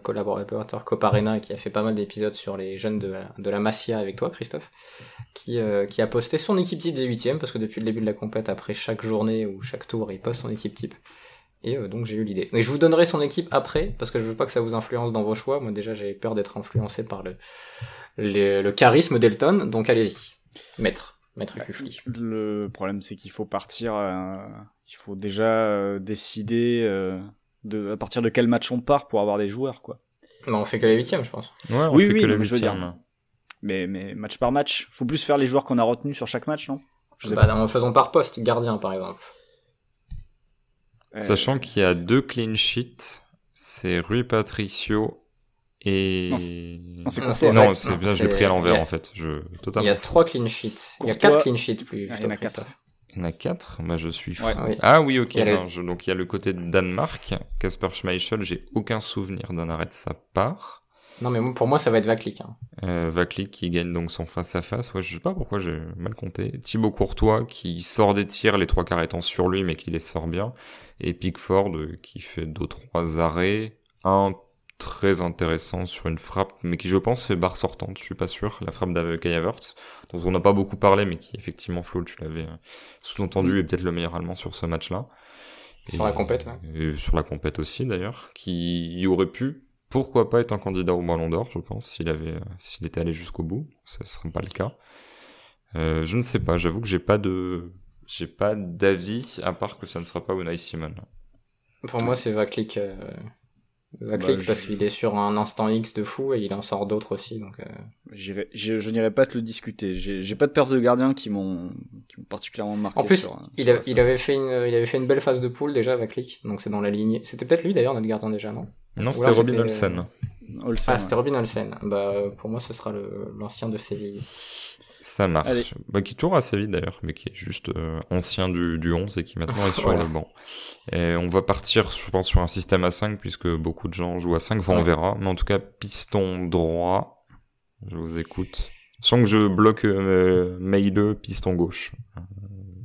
collaborateur Coparena, qui a fait pas mal d'épisodes sur les jeunes de la Masia avec toi, Christophe, qui a posté son équipe type des 8e, parce que depuis le début de la compète, après chaque journée ou chaque tour, il poste son équipe type. Et donc j'ai eu l'idée. Mais je vous donnerai son équipe après, parce que je veux pas que ça vous influence dans vos choix. Moi déjà j'ai peur d'être influencé par le charisme d'Elton, donc allez-y. Maître Kufli. Le problème c'est qu'il faut partir, il faut déjà décider à partir de quel match on part pour avoir des joueurs, quoi. On fait que les 8e, je pense. Ouais, on fait que les 8e. Je veux dire. Mais match par match, faut plus faire les joueurs qu'on a retenus sur chaque match, non? En faisant par poste, gardien par exemple. Sachant qu'il y a 2 clean sheets, c'est Rui Patricio et... Non, j'ai pris à l'envers en fait. Il y a 3 clean sheets. Il y a 4 clean sheets plus. Il y en a 4. On a 4. Bah, je suis fou. Ouais. Oui. Ah oui, ok. Il y a Donc il y a le côté de Danemark. Kasper Schmeichel, j'ai aucun souvenir d'un arrêt de sa part. Non, mais pour moi, ça va être Vaclik. Hein. Vaclik qui gagne donc son face-à-face. Ouais, je sais pas pourquoi j'ai mal compté. Thibaut Courtois qui sort des tirs, les 3/4 étant sur lui, mais qui les sort bien. Et Pickford qui fait 2-3 arrêts. Un très intéressant sur une frappe, mais qui je pense fait barre sortante, je suis pas sûr. La frappe d'Kai Havertz, dont on n'a pas beaucoup parlé, mais qui effectivement, Flo, tu l'avais sous-entendu, est peut-être le meilleur Allemand sur ce match-là. Sur la compète, ouais. Et sur la compète aussi d'ailleurs, qui aurait pu, pourquoi pas, être un candidat au Ballon d'Or, je pense, s'il était allé jusqu'au bout. Ça serait pas le cas. Je ne sais pas, j'avoue que j'ai pas d'avis, à part que ça ne sera pas Unai Simon. Pour moi, c'est Vaclik. Parce qu'il est sur un instant X de fou et il en sort d'autres aussi. Donc, je n'irai pas te le discuter. J'ai pas de pertes de gardiens qui m'ont particulièrement marqué. En plus, il avait fait une belle phase de poule déjà avec Vaclik, donc c'est dans la lignée. C'était peut-être lui d'ailleurs notre gardien déjà, non? Non, c'était Robin Olsen. C'était Robin Olsen. Bah, pour moi, ce sera l'ancien de Séville. Ça marche. Bah, qui est toujours à Séville d'ailleurs, mais qui est juste ancien du 11 et qui maintenant est sur le banc. Et on va partir, je pense, sur un système à 5, puisque beaucoup de gens jouent à 5, on verra. Mais en tout cas, piston droit, je vous écoute. Je sens que je bloque Meile, piston gauche.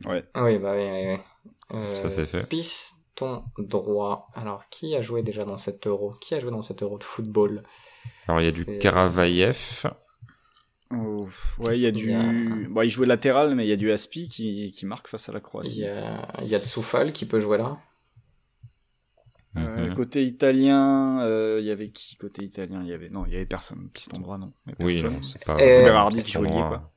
Ouais. Oui, bah oui. Ça c'est fait. Piston droit. Alors, qui a joué déjà dans cet Euro? Qui a joué dans cet Euro de football? Alors, il y a du Karavayev. Ouais, il y a du. Bon, il jouait latéral, mais il y a du Aspi qui marque face à la Croatie. Il y a Tsoufal qui peut jouer là. Côté italien, il y avait qui côté italien? Il y avait personne. Piston droit, non. Oui, non, c'est pas. C'est Berardi qui joue lié, quoi.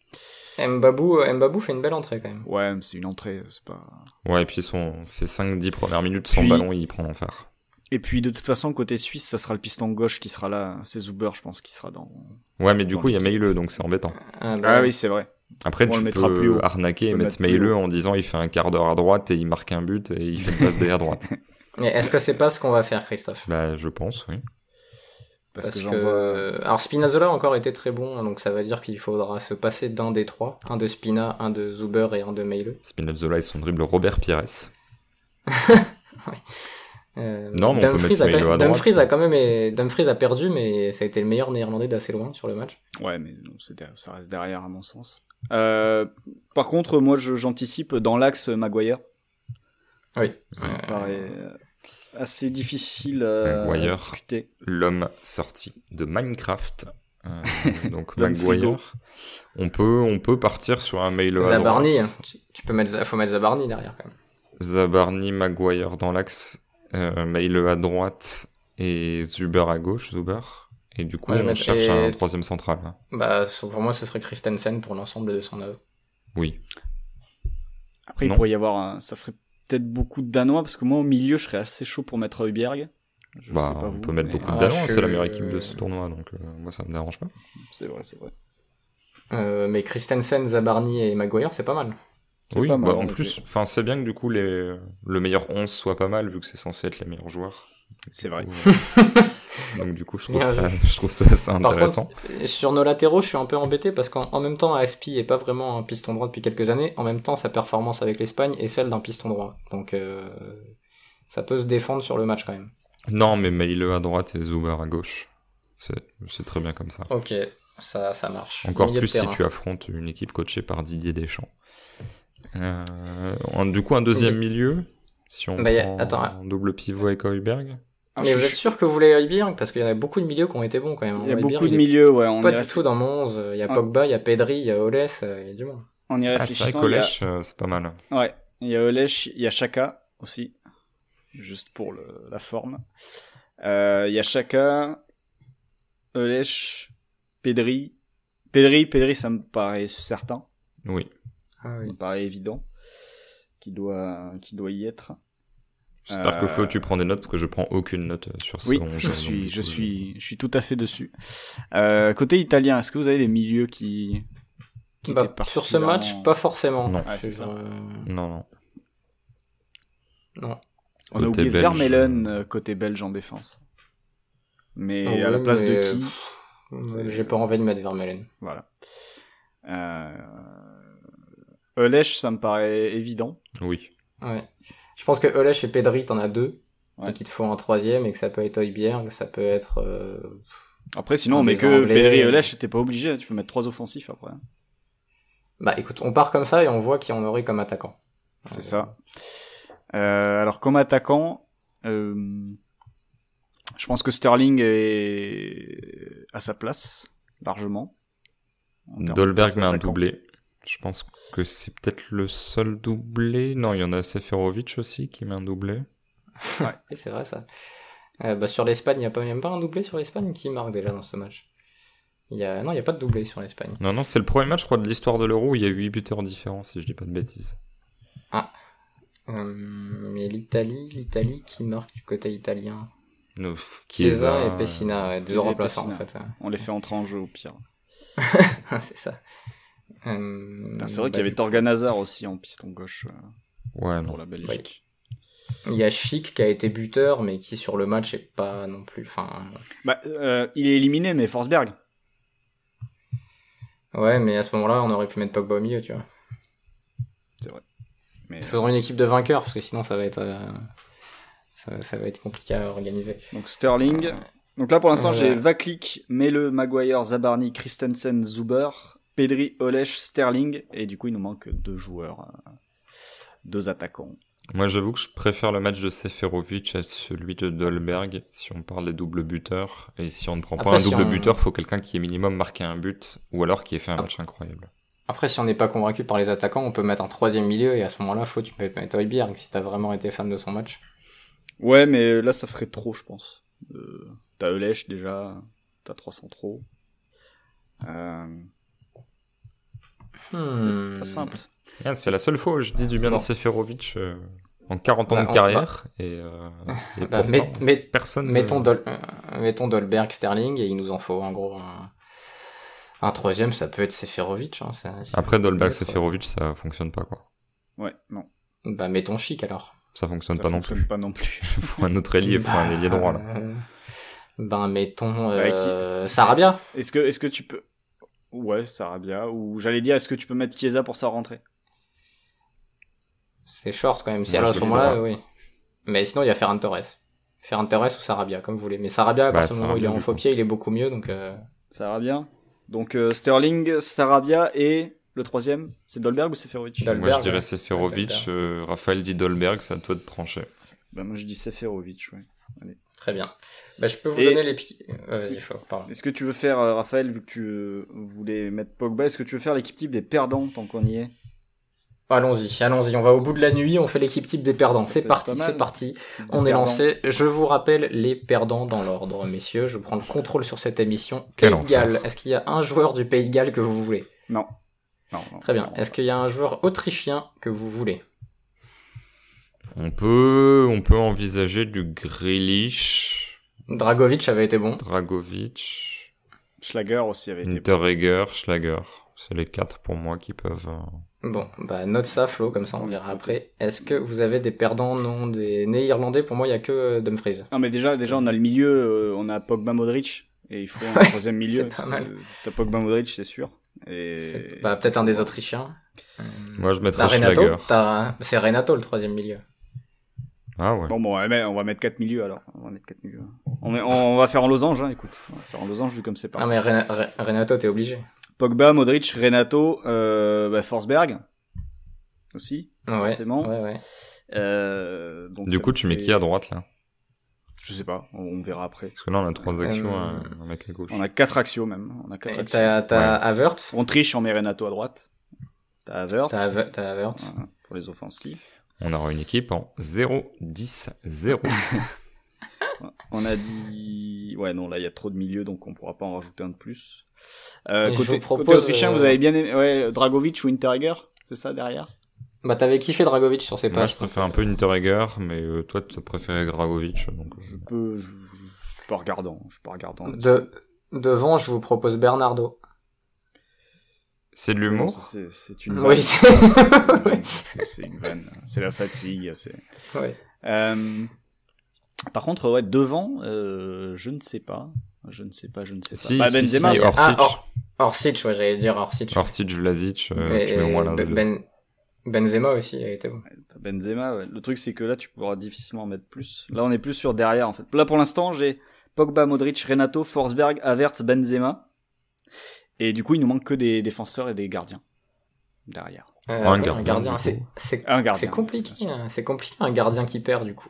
Mbabou fait une belle entrée quand même. Ouais, mais c'est une entrée, c'est pas. Ouais, et puis ses 5-10 premières minutes sans ballon, il prend l'enfer. Et puis de toute façon, côté suisse, ça sera le piston gauche qui sera là. C'est Zuber, je pense, qui sera dans. Ouais, mais du coup, il y a Meile, donc c'est embêtant. Ah oui, c'est vrai. Après, tu peux arnaquer et mettre Meile en disant il fait un quart d'heure à droite et il marque un but et il fait une passe derrière droite. Mais est-ce que c'est pas ce qu'on va faire, Christophe? Bah, je pense, oui. Parce que j'en vois. Alors Spinazzola a encore été très bon, donc ça veut dire qu'il faudra se passer d'un des trois. Un de Spina, un de Zuber et un de Meile. Spinazzola et son dribble Robert Pires. Oui. Non, mais on peut mettre Meile à droite. Dumfries a perdu, mais ça a été le meilleur néerlandais d'assez loin sur le match. Ouais, mais non, ça reste derrière à mon sens. Par contre, moi, j'anticipe dans l'axe Maguire. Oui. Ça me paraît assez difficile à discuter. L'homme sorti de Minecraft. Donc Maguire. On peut partir sur un Meile à droite. Zabarni, faut mettre Zabarni derrière quand même. Zabarni, Maguire dans l'axe. Meile à droite et Zuber à gauche, et du coup on cherche un troisième central. Bah pour moi ce serait Christensen pour l'ensemble de son œuvre. Oui. Après il pourrait y avoir ça ferait peut-être beaucoup de Danois, parce que moi au milieu je serais assez chaud pour mettre Højbjerg. On peut mettre beaucoup de Danois, c'est la meilleure équipe de ce tournoi, donc moi ça me dérange pas. C'est vrai. Mais Christensen, Zabarni et Maguire c'est pas mal. Oui, pas mal, en plus, c'est bien que du coup le meilleur 11 soit pas mal, vu que c'est censé être les meilleurs joueurs. C'est vrai. Donc du coup, je trouve ça assez intéressant. Par contre, sur nos latéraux, je suis un peu embêté parce qu'en même temps, Aspi est pas vraiment un piston droit depuis quelques années. En même temps, sa performance avec l'Espagne est celle d'un piston droit. Donc ça peut se défendre sur le match quand même. Non, mais Meile à droite et Zuber à gauche. C'est très bien comme ça. Ok, ça marche. Encore plus si tu affrontes une équipe coachée par Didier Deschamps. Du coup, un deuxième milieu, si on prend un double pivot avec Højbjerg. Mais vous êtes sûr que vous voulez Højbjerg? Parce qu'il y a beaucoup de milieux qui ont été bons quand même. Il y a beaucoup de milieux, ouais. Pas du tout dans mon 11. Il y a Pogba, il y a Pedri, il y a Oles, il y a du monde. On y réfléchissant. C'est vrai qu'Oles, c'est pas mal. Ouais, il y a Oles, il y a Xhaka aussi, juste pour la forme. Il y a Xhaka, Oles, Pedri, ça me paraît certain. Oui. Ça me paraît évident qu'il doit y être. J'espère que Flo, tu prends des notes, parce que je prends aucune note sur ce 11. Oui, je suis tout à fait dessus. Côté italien, est-ce que vous avez des milieux qui étaient sur ce match, pas forcément. Non, c'est ça. Non. On a oublié Vermeulen côté belge en défense. Mais à la place de qui j'ai pas envie de mettre Vermeulen. Voilà. Olech, ça me paraît évident. Oui. Ouais. Je pense que Olech et Pedri, t'en as 2. Ouais. Et qu'il te faut un 3e et que ça peut être Højbjerg, ça peut être... Après, sinon, on Des met que Anglais. Pedri et Olech, t'es pas obligé, tu peux mettre 3 offensifs après. Bah écoute, on part comme ça et on voit qui on aurait comme attaquant. C'est ça. Alors, comme attaquant, je pense que Sterling est à sa place, largement. En termes Dolberg met un d'attaquant. doublé. Je pense que c'est peut-être le seul doublé. Non, il y en a Seferovic aussi qui met un doublé. Et c'est vrai ça. Bah sur l'Espagne, il n'y a même pas un doublé sur l'Espagne qui marque déjà dans ce match. Non, il n'y a pas de doublé sur l'Espagne. Non, c'est le premier match, je crois, de l'histoire de l'Euro où il y a 8 buteurs différents, si je dis pas de bêtises. Mais l'Italie qui marque du côté italien. Chiesa et Pessina, ouais, deux Chiesa et remplaçants en Pessina. fait. On les fait entrer en jeu au pire. C'est ça. C'est vrai qu'il y avait Torgan Hazard aussi en piston gauche Ouais, pour non. la Belgique. Il y a Schick qui a été buteur, mais qui sur le match est pas non plus. Enfin, Bah, il est éliminé, mais Forsberg. ouais, mais à ce moment-là, on aurait pu mettre Pogba au milieu, tu vois. C'est vrai. Mais, Faisons une équipe de vainqueurs, parce que sinon ça va être, ça va être compliqué à organiser. donc Sterling. Donc là, pour l'instant, Ouais. j'ai Vaklik, Mele, Maguire, Zabarni, Christensen, Zuber, Pedri, Olech, Sterling. Et du coup, il nous manque 2 joueurs. 2 attaquants. Moi, j'avoue que je préfère le match de Seferovic à celui de Dolberg, si on parle des doubles buteurs. Et si on ne prend pas Après, un si double on- buteur, faut quelqu'un qui ait minimum marqué un but, ou alors qui ait fait un match incroyable. Après, si on n'est pas convaincu par les attaquants, on peut mettre un 3e milieu, et à ce moment-là, Flo, tu peux mettre Højbjerg, si t'as vraiment été fan de son match. Ouais, mais là, ça ferait trop, je pense. T'as Olech déjà. T'as 300 trop. C'est pas simple. Ah, c'est la seule fois où je dis du bien de Non. Seferovic en 40 ans Bah, de carrière. Et Bah, pourtant, personne... mettons Dolberg, Sterling, et il nous en faut en gros un 3e, ça peut être Seferovic. Hein, Après, Dolberg, peut-être, Seferovic, ça fonctionne pas, quoi. Ouais, non. Bah, mettons Schick alors. Ça fonctionne Ça pas non fonctionne plus. pas non plus. Faut un autre ailier, faut un ailier droit, là. Ben, mettons Avec Sarabia. Est-ce que tu peux... Ouais, Sarabia. Ou j'allais dire, est-ce que tu peux mettre Chiesa pour sa rentrée? C'est short quand même. Si, Moi, alors à je ce le moment-là, vois. oui. Mais sinon, il y a Ferran Torres. Ferran Torres ou Sarabia, comme vous voulez. Mais Sarabia, à Bah, partir du moment où il est Sarabia, en du faux coup. pied, il est beaucoup mieux. Donc, Sarabia. Donc Sterling, Sarabia et le 3e, c'est Dolberg ou Seferovic? Dolberg. Moi, je dirais ouais. Seferovic. Raphaël dit Dolberg, c'est à toi de trancher. Bah, moi, je dis Seferovic, ouais. Très bien. Bah, je peux vous Et- donner les pics. Vas-y, Flo, pardon. Est-ce que tu veux faire, Raphaël, vu que tu voulais mettre Pogba, est-ce que tu veux faire l'équipe type des perdants tant qu'on y est? Allons-y. On va au bout de la nuit, on fait l'équipe type des perdants. Ça C'est peut être parti, pas mal. c'est parti. Type On des est perdants. lancé. Je vous rappelle les perdants dans l'ordre, messieurs. Je prends le contrôle sur cette émission. Quel Pays de Galles. enfer. Est-ce qu'il y a un joueur du Pays de Galles que vous voulez? Non. Non. Très bien. Non. Est-ce qu'il y a un joueur autrichien que vous voulez? On peut envisager du Grealish, Dragovic avait été bon. Dragovic, Schlager aussi avait été... Hinteregger, Schlager. C'est les 4 pour moi qui peuvent... Bon, bah note ça, Flo, comme ça on verra après. Est-ce que vous avez des perdants non des néerlandais? Pour moi, il y a que Dumfries. Non, mais déjà, on a le milieu, on a Pogba Modric, et il faut un 3e milieu. c'est pas mal. T'as Pogba Modric, c'est sûr. Et... Bah peut-être un des Autrichiens. Moi, je mettrais T'as Renato. Schlager. C'est Renato le 3e milieu. Ah ouais. Bon, on va mettre 4 milieux alors. On va mettre 4 milieux. On va faire en losange, hein, écoute. On va faire en losange vu comme c'est Ah parti. mais Renato, t'es obligé. Pogba, Modric, Renato, Forsberg aussi, Ouais. forcément. Ouais. Donc Du ça coup, nous tu mets fait- qui à droite, là? Je sais pas, on verra après. Parce que là, on a 3 actions, Euh, un mec à gauche. On a 4 actions même. On a 4 Et actions. T'as Ouais. Havertz. On triche, on met Renato à droite. T'as Havertz. T'as Havertz. Voilà, pour les offensifs. On aura une équipe en 0-10-0. On a dit... Ouais, non, là, il y a trop de milieux, donc on pourra pas en rajouter un de plus. je Côté, vous propose, côté autrichien, vous avez bien aimé... Ouais, Dragovic ou Hinteregger, c'est ça, derrière? Bah t'avais kiffé Dragovic sur ses Moi, passes. je préfère un peu Hinteregger, mais toi, tu préférais Dragovic, donc... Je suis pas regardant. Devant, je vous propose Bernardo. C'est de l'humour? C'est une Oui, vanne. C'est une vanne. C'est la fatigue. Ouais. Par contre, ouais, devant, je ne sais pas. Je ne sais pas. Si, Bah, si, Benzema. si, Orsic. Orsic, ouais, j'allais dire Orsic. Orsic, Vlasic, Et- tu mets au moins l'un des deux. Benzema aussi a été bon. Benzema, ouais. Le truc, c'est que là, tu pourras difficilement en mettre plus. Là, on est plus sur derrière, en fait. Là, pour l'instant, j'ai Pogba, Modric, Renato, Forsberg, Havertz, Benzema. Et du coup, il nous manque que des défenseurs et des gardiens. Derrière. Un gardien. Un gardien. C'est compliqué. Hein. C'est compliqué un gardien qui perd, du coup.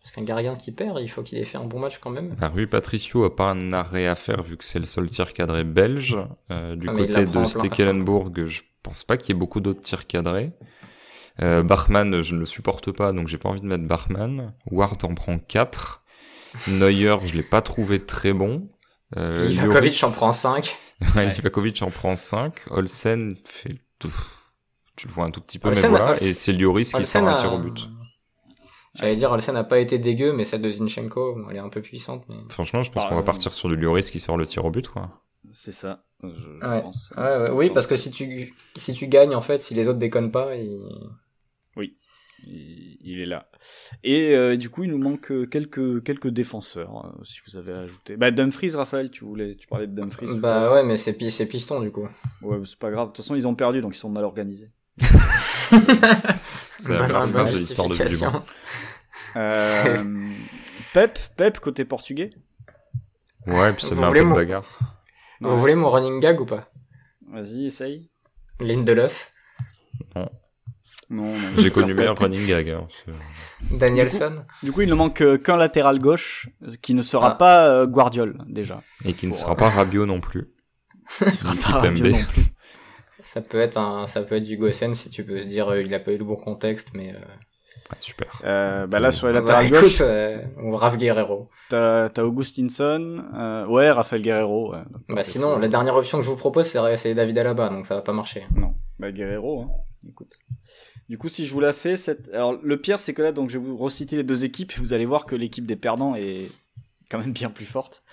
Parce qu'un gardien qui perd, il faut qu'il ait fait un bon match quand même. Rui Patricio a pas un arrêt à faire vu que c'est le seul tir cadré belge. Du côté de Stekelenburg, je pense pas qu'il y ait beaucoup d'autres tirs cadrés. Bachmann, je ne le supporte pas, donc j'ai pas envie de mettre Bachmann. Ward en prend 4. Neuer, je l'ai pas trouvé très bon. Livakovic en prend 5. Livakovic en prend 5. Olsen fait tout. Tu le vois un tout petit peu, Olsen, mais voilà. Et c'est Lloris qui sort un tir au but. J'allais dire, Olsen n'a pas été dégueu, mais celle de Zinchenko, elle est un peu puissante. Mais... Franchement, je pense qu'on va partir sur du Lloris qui sort le tir au but, quoi. C'est ça, je pense. Oui, parce que si tu gagnes, en fait, si les autres déconnent pas, Oui, il est là. Et du coup, il nous manque quelques défenseurs, si vous avez ajouté. Dumfries, Raphaël, tu parlais de Dumfries. Ouais, mais c'est piston, du coup. Ouais, c'est pas grave. De toute façon, ils ont perdu, donc ils sont mal organisés. C'est la meilleure phrase de l'histoire de Villebon. Pep, côté portugais. Ouais, puis ça met un peu de bagarre. Vous voulez mon running gag ou pas? Vas-y, essaye. Lindelof. Non. J'ai connu meilleur running gag. Hein, Danielson. Du coup, il ne manque qu'un latéral gauche, qui ne sera pas Guardiol, déjà. Et qui ne sera pas Rabiot non plus. Qui sera pas Rabiot non plus. Ça peut être du Gossen si tu peux se dire il a pas eu le bon contexte, mais super. Là sur les latérales gauche, ou Raph Guerreiro. T'as Augustinson, Raphaël Guerreiro. Ouais, sinon la dernière option que je vous propose c'est David Alaba, donc ça va pas marcher. Non, Guerreiro. Hein. Écoute. Du coup, si je vous la fais, alors le pire c'est que là, donc je vais vous reciter les deux équipes. Vous allez voir que l'équipe des perdants est quand même bien plus forte,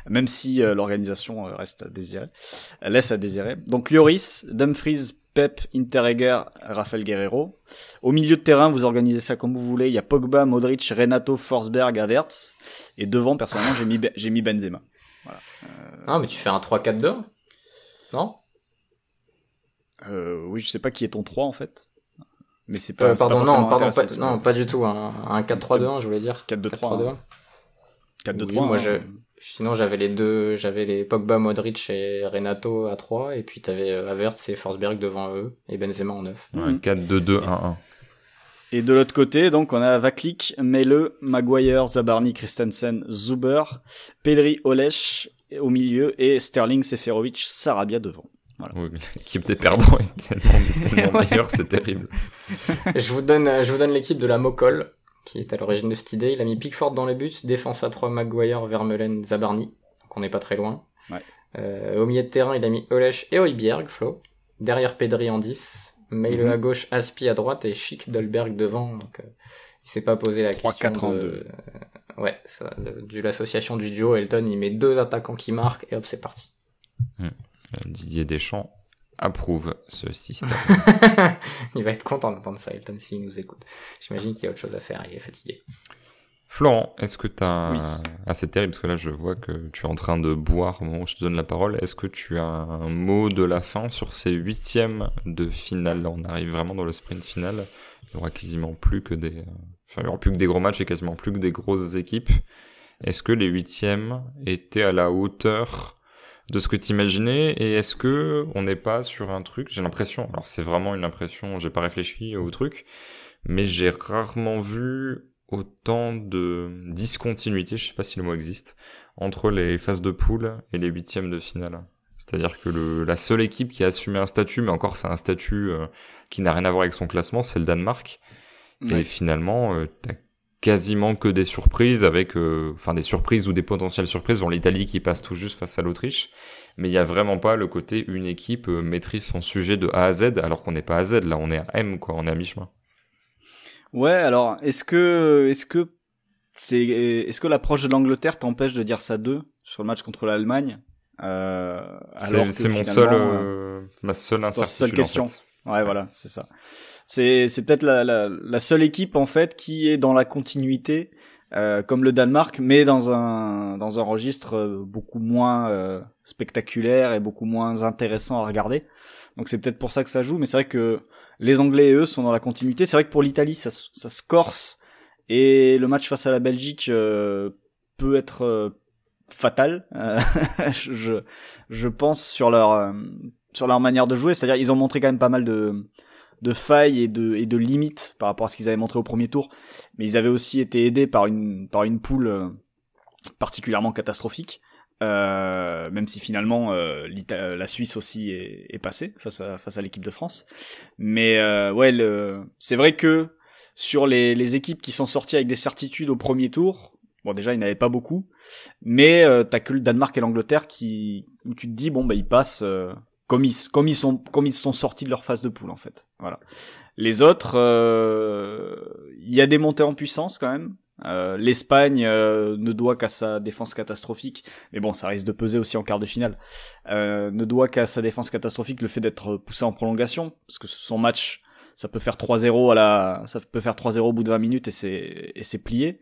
même si l'organisation laisse à désirer. Donc Lloris, Dumfries, Pep, Interregger, Raphaël Guerreiro. Au milieu de terrain, vous organisez ça comme vous voulez. Il y a Pogba, Modric, Renato, Forsberg, Havertz. Et devant, personnellement, j'ai mis Benzema. Voilà. Ah, mais tu fais un 3-4-2 ? Non ? Oui, je sais pas qui est ton 3 en fait. Mais c'est pas. Pas du tout. Un 4-3-2-1, je voulais dire. 4-2-3. 4-2-3. Oui, moi, sinon, j'avais les Pogba, Modric et Renato à 3, et puis t'avais Havertz et Forsberg devant eux, et Benzema en 9. Ouais, 4-2-2-1-1. Et de l'autre côté, donc, on a Vaklik, Mele, Maguire, Zabarni, Christensen, Zuber, Pedri, Olech au milieu, et Sterling, Seferovic, Sarabia devant. Voilà. Oui, l'équipe des perdants est tellement meilleure, c'est terrible. Je vous donne l'équipe de la Mokol, qui est à l'origine de cette idée. Il a mis Pickford dans les buts, défense à 3, Maguire, Vermeulen, Zabarni. Donc on n'est pas très loin. Ouais. Au milieu de terrain, il a mis Olech et Højbjerg, Flo. Derrière Pedri en 10. Mele à gauche, Aspi à droite et Schick Dolberg devant. Donc il s'est pas posé la 3, question 4 de... Ouais, l'association du duo. Elton, il met 2 attaquants qui marquent et hop, c'est parti. Didier Deschamps approuve ce système. Il va être content d'entendre ça, Elton, s'il nous écoute. J'imagine qu'il y a autre chose à faire, il est fatigué. Florent, est-ce que oui. C'est terrible parce que là je vois que tu es en train de boire au moment où je te donne la parole. Est-ce que tu as un mot de la fin sur ces 8e de finale? Là, on arrive vraiment dans le sprint final. Il y aura quasiment plus que il y aura plus que des gros matchs et quasiment plus que des grosses équipes. Est-ce que les 8e étaient à la hauteur de ce que t'imaginais, et est-ce que on n'est pas sur un truc, j'ai l'impression, alors c'est vraiment une impression, j'ai pas réfléchi au truc, mais j'ai rarement vu autant de discontinuité, je sais pas si le mot existe, entre les phases de poule et les 8e de finale. C'est-à-dire que la seule équipe qui a assumé un statut, mais encore c'est un statut qui n'a rien à voir avec son classement, c'est le Danemark. Ouais. Et finalement, t'as quasiment que des surprises avec des surprises ou des potentielles surprises, dont l'Italie qui passe tout juste face à l'Autriche, mais il y a vraiment pas le côté une équipe maîtrise son sujet de A à Z, alors qu'on n'est pas à Z, là on est à M, quoi, on est à mi-chemin. Ouais, alors est-ce que l'approche de l'Angleterre t'empêche de dire ça d'eux sur le match contre l'Allemagne, c'est ma seule incertitude, seule question. En fait. Ouais, voilà, c'est ça. C'est peut-être la seule équipe en fait qui est dans la continuité, comme le Danemark, mais dans un registre beaucoup moins spectaculaire et beaucoup moins intéressant à regarder. Donc c'est peut-être pour ça que ça joue, mais c'est vrai que les Anglais, eux, sont dans la continuité. C'est vrai que pour l'Italie, ça se corse, et le match face à la Belgique peut être fatal. Je pense sur leur manière de jouer, c'est-à-dire ils ont montré quand même pas mal de failles et de limites par rapport à ce qu'ils avaient montré au premier tour, mais ils avaient aussi été aidés par une poule particulièrement catastrophique, même si finalement la Suisse aussi est passée face à l'équipe de France. Mais c'est vrai que sur les équipes qui sont sorties avec des certitudes au premier tour, bon déjà il n'y en avait pas beaucoup, mais t'as que le Danemark et l'Angleterre où tu te dis bon bah ils passent comme ils sont sortis de leur phase de poule en fait. Voilà. Les autres, il y a des montées en puissance quand même. L'Espagne ne doit qu'à sa défense catastrophique, mais bon, ça risque de peser aussi en quart de finale. Ne doit qu'à sa défense catastrophique le fait d'être poussé en prolongation, parce que son match, ça peut faire 3-0 au bout de 20 minutes et c'est plié.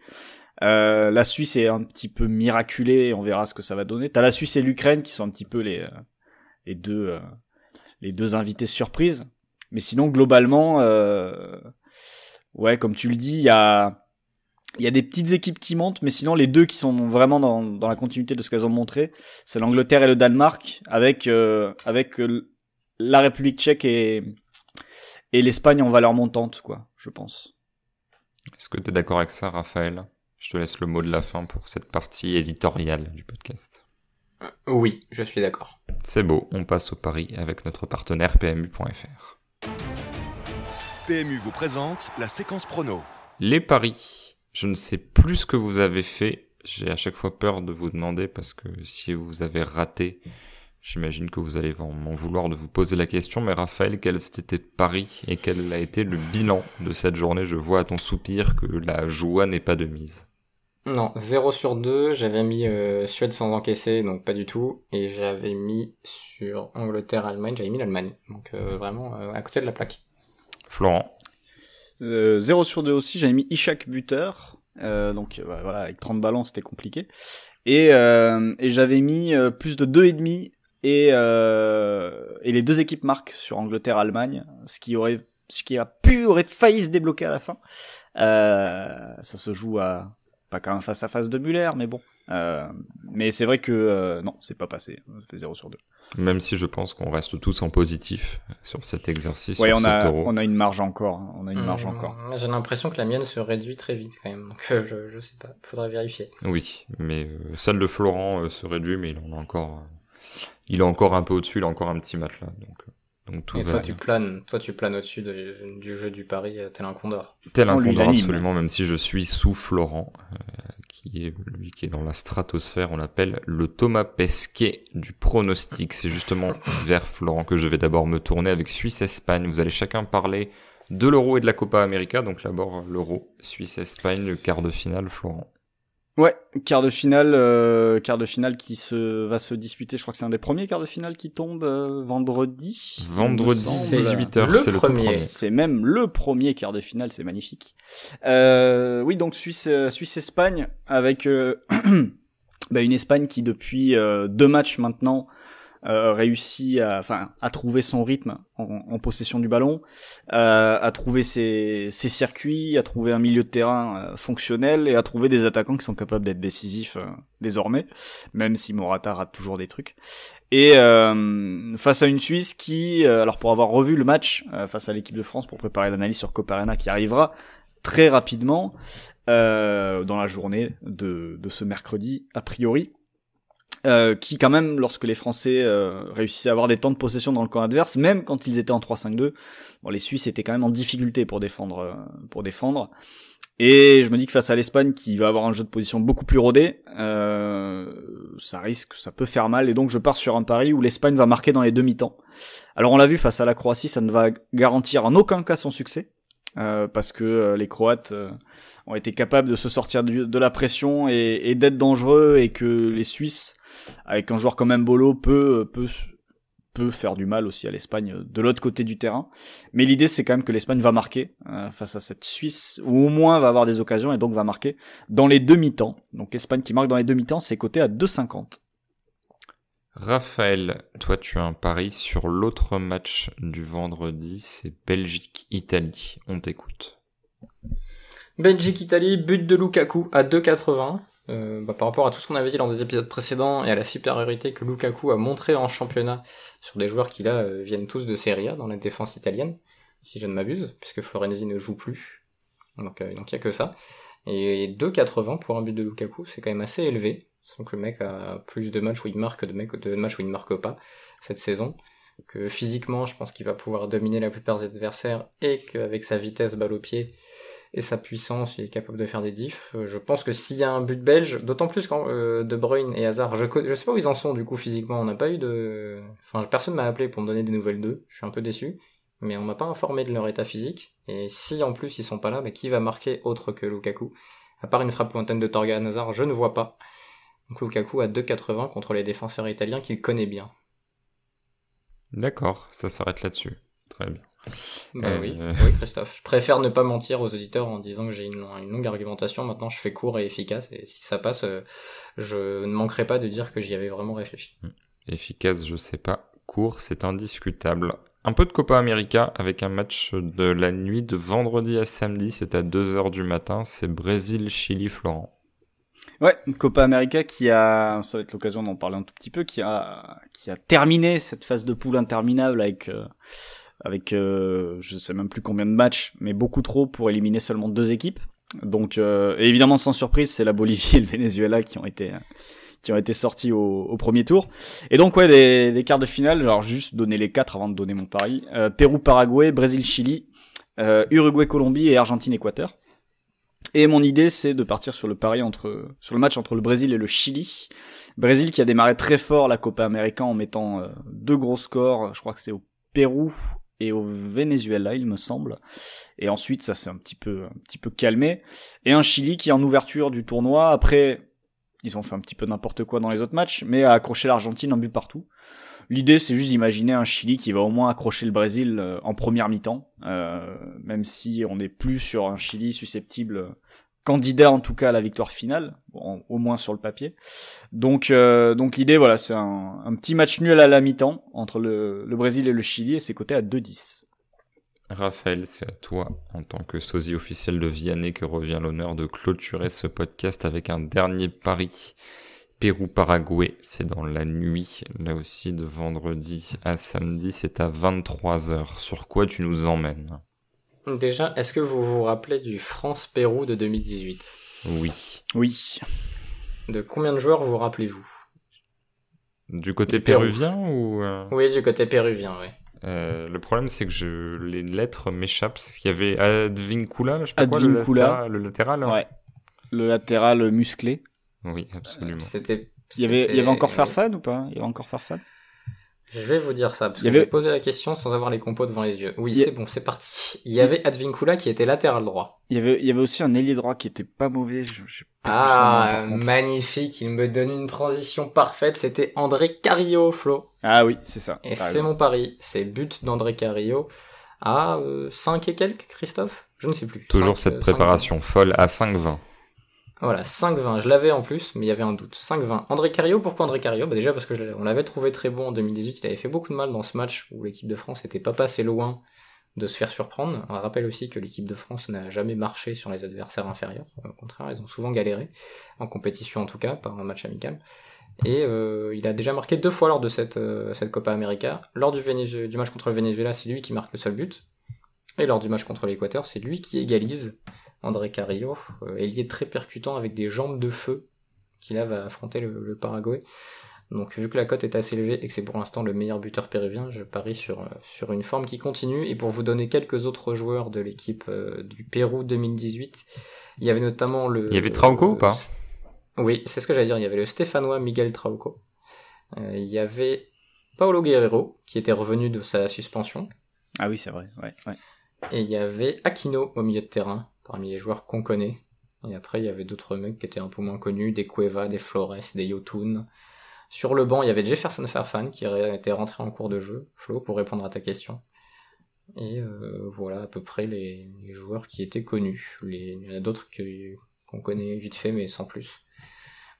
La Suisse est un petit peu miraculée, on verra ce que ça va donner. T'as la Suisse et l'Ukraine qui sont un petit peu les deux invités surprises, mais sinon globalement comme tu le dis, il y a des petites équipes qui montent, mais sinon les deux qui sont vraiment dans la continuité de ce qu'elles ont montré, c'est l'Angleterre et le Danemark, avec la République tchèque et l'Espagne en valeur montante, quoi, je pense. Est-ce que tu es d'accord avec ça, Raphaël? Je te laisse le mot de la fin pour cette partie éditoriale du podcast. Oui, je suis d'accord. C'est beau, on passe au pari avec notre partenaire PMU.fr. PMU vous présente la séquence prono. Les paris, je ne sais plus ce que vous avez fait. J'ai à chaque fois peur de vous demander parce que si vous avez raté, j'imagine que vous allez m'en vouloir de vous poser la question. Mais Raphaël, quels étaient tes paris et quel a été le bilan de cette journée? Je vois à ton soupir que la joie n'est pas de mise. Non, 0 sur 2, j'avais mis Suède sans encaisser, donc pas du tout, et j'avais mis sur Angleterre-Allemagne, j'avais mis l'Allemagne, donc vraiment à côté de la plaque. Florent? 0 sur 2 aussi, j'avais mis Ishak buteur, donc voilà, avec 30 ballons c'était compliqué, et j'avais mis plus de 2,5 et les deux équipes marquent sur Angleterre-Allemagne, ce qui aurait failli se débloquer à la fin. Ça se joue à pas qu'un face-à-face de Müller, mais bon. Mais c'est vrai que non, c'est pas passé. Ça fait 0 sur 2. Même si je pense qu'on reste tous en positif sur cet exercice. Ouais, sur on a une marge encore. J'ai l'impression que la mienne se réduit très vite quand même. Donc je sais pas, faudrait vérifier. Oui, mais celle de Florent se réduit, mais il est encore un peu au-dessus, il a encore un petit match là. Donc tout et va toi, bien. tu planes au-dessus du jeu du pari tel un condor. Tel un condor, absolument, même si je suis sous Florent, qui est dans la stratosphère, on l'appelle le Thomas Pesquet du pronostic. C'est justement vers Florent que je vais d'abord me tourner avec Suisse-Espagne. Vous allez chacun parler de l'Euro et de la Copa América, donc d'abord l'Euro, Suisse-Espagne, le quart de finale, Florent. Ouais, quart de finale qui va se disputer, je crois que c'est un des premiers quarts de finale qui tombe vendredi. Vendredi 18h, c'est le premier. C'est même le premier quart de finale, c'est magnifique. Oui, donc Suisse-Espagne avec une Espagne qui depuis 2 matchs maintenant réussit à trouver son rythme en possession du ballon, à trouver ses circuits, à trouver un milieu de terrain fonctionnel et à trouver des attaquants qui sont capables d'être décisifs désormais, même si Morata rate toujours des trucs. Et face à une Suisse qui, alors pour avoir revu le match face à l'équipe de France pour préparer l'analyse sur Copa Arena qui arrivera très rapidement dans la journée de ce mercredi a priori, qui quand même, lorsque les Français réussissaient à avoir des temps de possession dans le camp adverse, même quand ils étaient en 3-5-2, bon, les Suisses étaient quand même en difficulté pour défendre. Et je me dis que face à l'Espagne, qui va avoir un jeu de position beaucoup plus rodé, ça peut faire mal. Et donc je pars sur un pari où l'Espagne va marquer dans les demi-temps. Alors on l'a vu face à la Croatie, ça ne va garantir en aucun cas son succès. Parce que les Croates ont été capables de se sortir de la pression et d'être dangereux, et que les Suisses, avec un joueur comme Mbolo, peut peut faire du mal aussi à l'Espagne de l'autre côté du terrain. Mais l'idée, c'est quand même que l'Espagne va marquer face à cette Suisse, ou au moins va avoir des occasions et donc va marquer dans les deux mi-temps. Donc l'Espagne qui marque dans les deux mi-temps, c'est coté à 2,50. Raphaël, toi tu as un pari sur l'autre match du vendredi, c'est Belgique-Italie. On t'écoute. Belgique-Italie, but de Lukaku à 2,80. Par rapport à tout ce qu'on avait dit dans des épisodes précédents et à la supériorité que Lukaku a montré en championnat sur des joueurs qui là viennent tous de Serie A dans la défense italienne, si je ne m'abuse, puisque Florenzi ne joue plus. Donc il y a que ça. Et 2,80 pour un but de Lukaku, c'est quand même assez élevé. Donc le mec a plus de matchs où il marque de matchs où il ne marque pas cette saison. Que physiquement, je pense qu'il va pouvoir dominer la plupart des adversaires et qu'avec sa vitesse balle au pied et sa puissance, il est capable de faire des diffs. Je pense que s'il y a un but belge, d'autant plus quand De Bruyne et Hazard, je sais pas où ils en sont du coup physiquement, on n'a pas eu de... Enfin, personne m'a appelé pour me donner des nouvelles d'eux, je suis un peu déçu, mais on m'a pas informé de leur état physique, et si en plus ils sont pas là, qui va marquer autre que Lukaku? À part une frappe lointaine de Torgan Hazard, je ne vois pas. Donc Lukaku à 2,80 contre les défenseurs italiens qu'il connaît bien. D'accord, ça s'arrête là-dessus. Très bien. Oui, Christophe. Je préfère ne pas mentir aux auditeurs en disant que j'ai une longue argumentation. Maintenant, je fais court et efficace. Et si ça passe, je ne manquerai pas de dire que j'y avais vraiment réfléchi. Efficace, je sais pas. Court, c'est indiscutable. Un peu de Copa América avec un match de la nuit de vendredi à samedi. C'est à 2h du matin. C'est Brésil-Chili, Florent. Ouais, Copa América ça va être l'occasion d'en parler un tout petit peu, qui a terminé cette phase de poule interminable avec je sais même plus combien de matchs, mais beaucoup trop pour éliminer seulement 2 équipes. Donc et évidemment sans surprise, c'est la Bolivie et le Venezuela qui ont été sortis au premier tour. Et donc ouais, les quarts de finale, alors juste donner les 4 avant de donner mon pari. Pérou-Paraguay, Brésil-Chili, Uruguay-Colombie et Argentine-Équateur. Et mon idée, c'est de partir sur le match entre le Brésil et le Chili. Brésil qui a démarré très fort la Copa América en mettant 2 gros scores, je crois que c'est au Pérou et au Venezuela, il me semble. Et ensuite, ça s'est un petit peu calmé. Et un Chili qui, en ouverture du tournoi, après, ils ont fait un petit peu n'importe quoi dans les autres matchs, mais a accroché l'Argentine un but partout. L'idée, c'est juste d'imaginer un Chili qui va au moins accrocher le Brésil en première mi-temps, même si on n'est plus sur un Chili susceptible, candidat en tout cas à la victoire finale, au moins sur le papier. Donc l'idée, voilà, c'est un petit match nul à la mi-temps entre le Brésil et le Chili, et c'est coté à 2,10. Raphaël, c'est à toi, en tant que sosie officiel de Vianney, que revient l'honneur de clôturer ce podcast avec un dernier pari. Pérou-Paraguay, c'est dans la nuit, là aussi de vendredi à samedi, c'est à 23h. Sur quoi tu nous emmènes? Déjà, est-ce que vous vous rappelez du France-Pérou de 2018? Oui. De combien de joueurs vous rappelez-vous? Du côté péruvien ou Oui, du côté péruvien, oui. Le problème, c'est que les lettres m'échappent. Il y avait Advincula, je sais pas Advincula, quoi, le latéral. Ouais, le latéral musclé. Oui, absolument. Il y avait encore Farfan ou pas? Il y avait encore Farfan? Je vais vous dire ça, parce que j'ai posé la question sans avoir les compos devant les yeux. Oui, c'est bon, c'est parti. Il y avait Advincula qui était latéral droit. Il y avait aussi un ailier droit qui était pas mauvais. Magnifique, il me donne une transition parfaite. C'était André Carrillo, Flo. Ah oui, c'est ça. Et c'est mon pari. C'est but d'André Carrillo à 5 et quelques, Christophe? Je ne sais plus. Toujours cette préparation folle à 5,20. Voilà, 5-20, je l'avais en plus, mais il y avait un doute. 5-20. André Carrillo, pourquoi André Carrillo? Déjà parce que on l'avait trouvé très bon en 2018, il avait fait beaucoup de mal dans ce match où l'équipe de France était pas passé loin de se faire surprendre. On rappelle aussi que l'équipe de France n'a jamais marché sur les adversaires inférieurs. Au contraire, ils ont souvent galéré, en compétition en tout cas, par un match amical. Et il a déjà marqué 2 fois lors de cette Copa América. Lors du match contre le Venezuela, c'est lui qui marque le seul but. Et lors du match contre l'Équateur, c'est lui qui égalise. André Carrillo, ailier très percutant avec des jambes de feu, qui là va affronter le Paraguay. Donc vu que la cote est assez élevée et que c'est pour l'instant le meilleur buteur péruvien, je parie sur une forme qui continue. Et pour vous donner quelques autres joueurs de l'équipe du Pérou 2018, il y avait notamment Il y avait Trauco ou pas? Oui, c'est ce que j'allais dire, il y avait le Stéphanois Miguel Trauco. Il y avait Paulo Guerrero, qui était revenu de sa suspension. Ah oui, c'est vrai, ouais. Et il y avait Aquino au milieu de terrain, parmi les joueurs qu'on connaît. Et après, il y avait d'autres mecs qui étaient un peu moins connus, des Cueva, des Flores, des Yotun. Sur le banc, il y avait Jefferson Farfan qui était rentré en cours de jeu, Flo, pour répondre à ta question. Et voilà à peu près les joueurs qui étaient connus. Il y en a d'autres qu'on connaît vite fait, mais sans plus.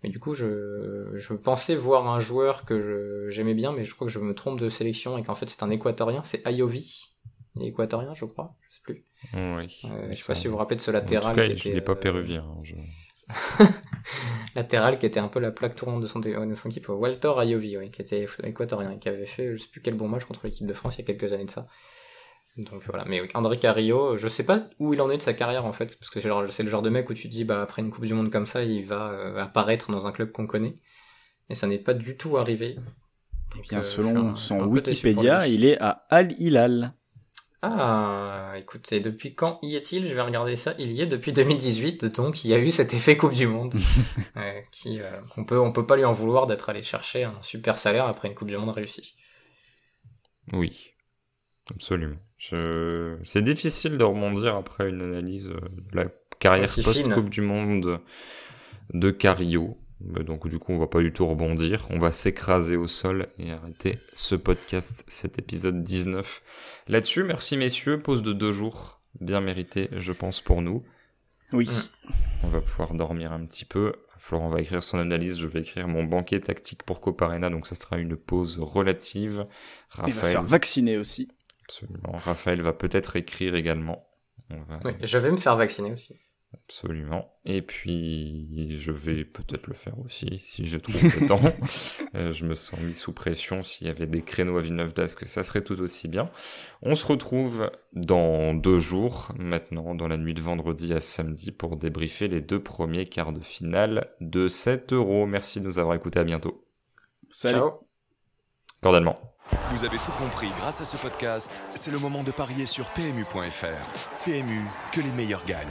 Mais du coup, je pensais voir un joueur que j'aimais bien, mais je crois que je me trompe de sélection et qu'en fait c'est un équatorien, c'est Ayovi. Il est équatorien, je crois, je sais plus. Oui. Je sais pas si vous vous rappelez de ce latéral. En tout cas, qui il était, n'est pas péruvien. latéral qui était un peu la plaque tournante de son équipe, Walter Ayovi, oui, qui était équatorien, qui avait fait je sais plus quel bon match contre l'équipe de France il y a quelques années de ça. Donc voilà, mais André Carrillo, je sais pas où il en est de sa carrière en fait, parce que c'est le genre de mec où tu te dis après une Coupe du Monde comme ça, il va apparaître dans un club qu'on connaît, et ça n'est pas du tout arrivé. Et bien selon son Wikipédia, il est à Al Hilal. Ah, écoute, et depuis quand y est-il ? Je vais regarder ça. Il y est depuis 2018, donc il y a eu cet effet Coupe du Monde, on peut pas lui en vouloir d'être allé chercher un super salaire après une Coupe du Monde réussie. Oui, absolument. C'est difficile de rebondir après une analyse de la carrière post-Coupe du Monde de Carrillo. Donc du coup, on va pas du tout rebondir. On va s'écraser au sol et arrêter ce podcast, cet épisode 19. Là-dessus, merci messieurs. Pause de 2 jours. Bien méritée, je pense, pour nous. Oui. On va pouvoir dormir un petit peu. Florent va écrire son analyse. Je vais écrire mon banquet tactique pour Coparena. Donc ça sera une pause relative. Il va se faire vacciner aussi. Absolument. Raphaël va peut-être écrire également. Oui, je vais me faire vacciner aussi. Absolument. Et puis, je vais peut-être le faire aussi, si je trouve le temps. Je me sens mis sous pression. S'il y avait des créneaux à Villeneuve d'Ascq, ça serait tout aussi bien. On se retrouve dans 2 jours, maintenant, dans la nuit de vendredi à samedi, pour débriefer les 2 premiers quarts de finale de 7 €. Merci de nous avoir écoutés. À bientôt. Salut. Ciao. Cordialement. Vous avez tout compris grâce à ce podcast. C'est le moment de parier sur PMU.fr. PMU, que les meilleurs gagnent.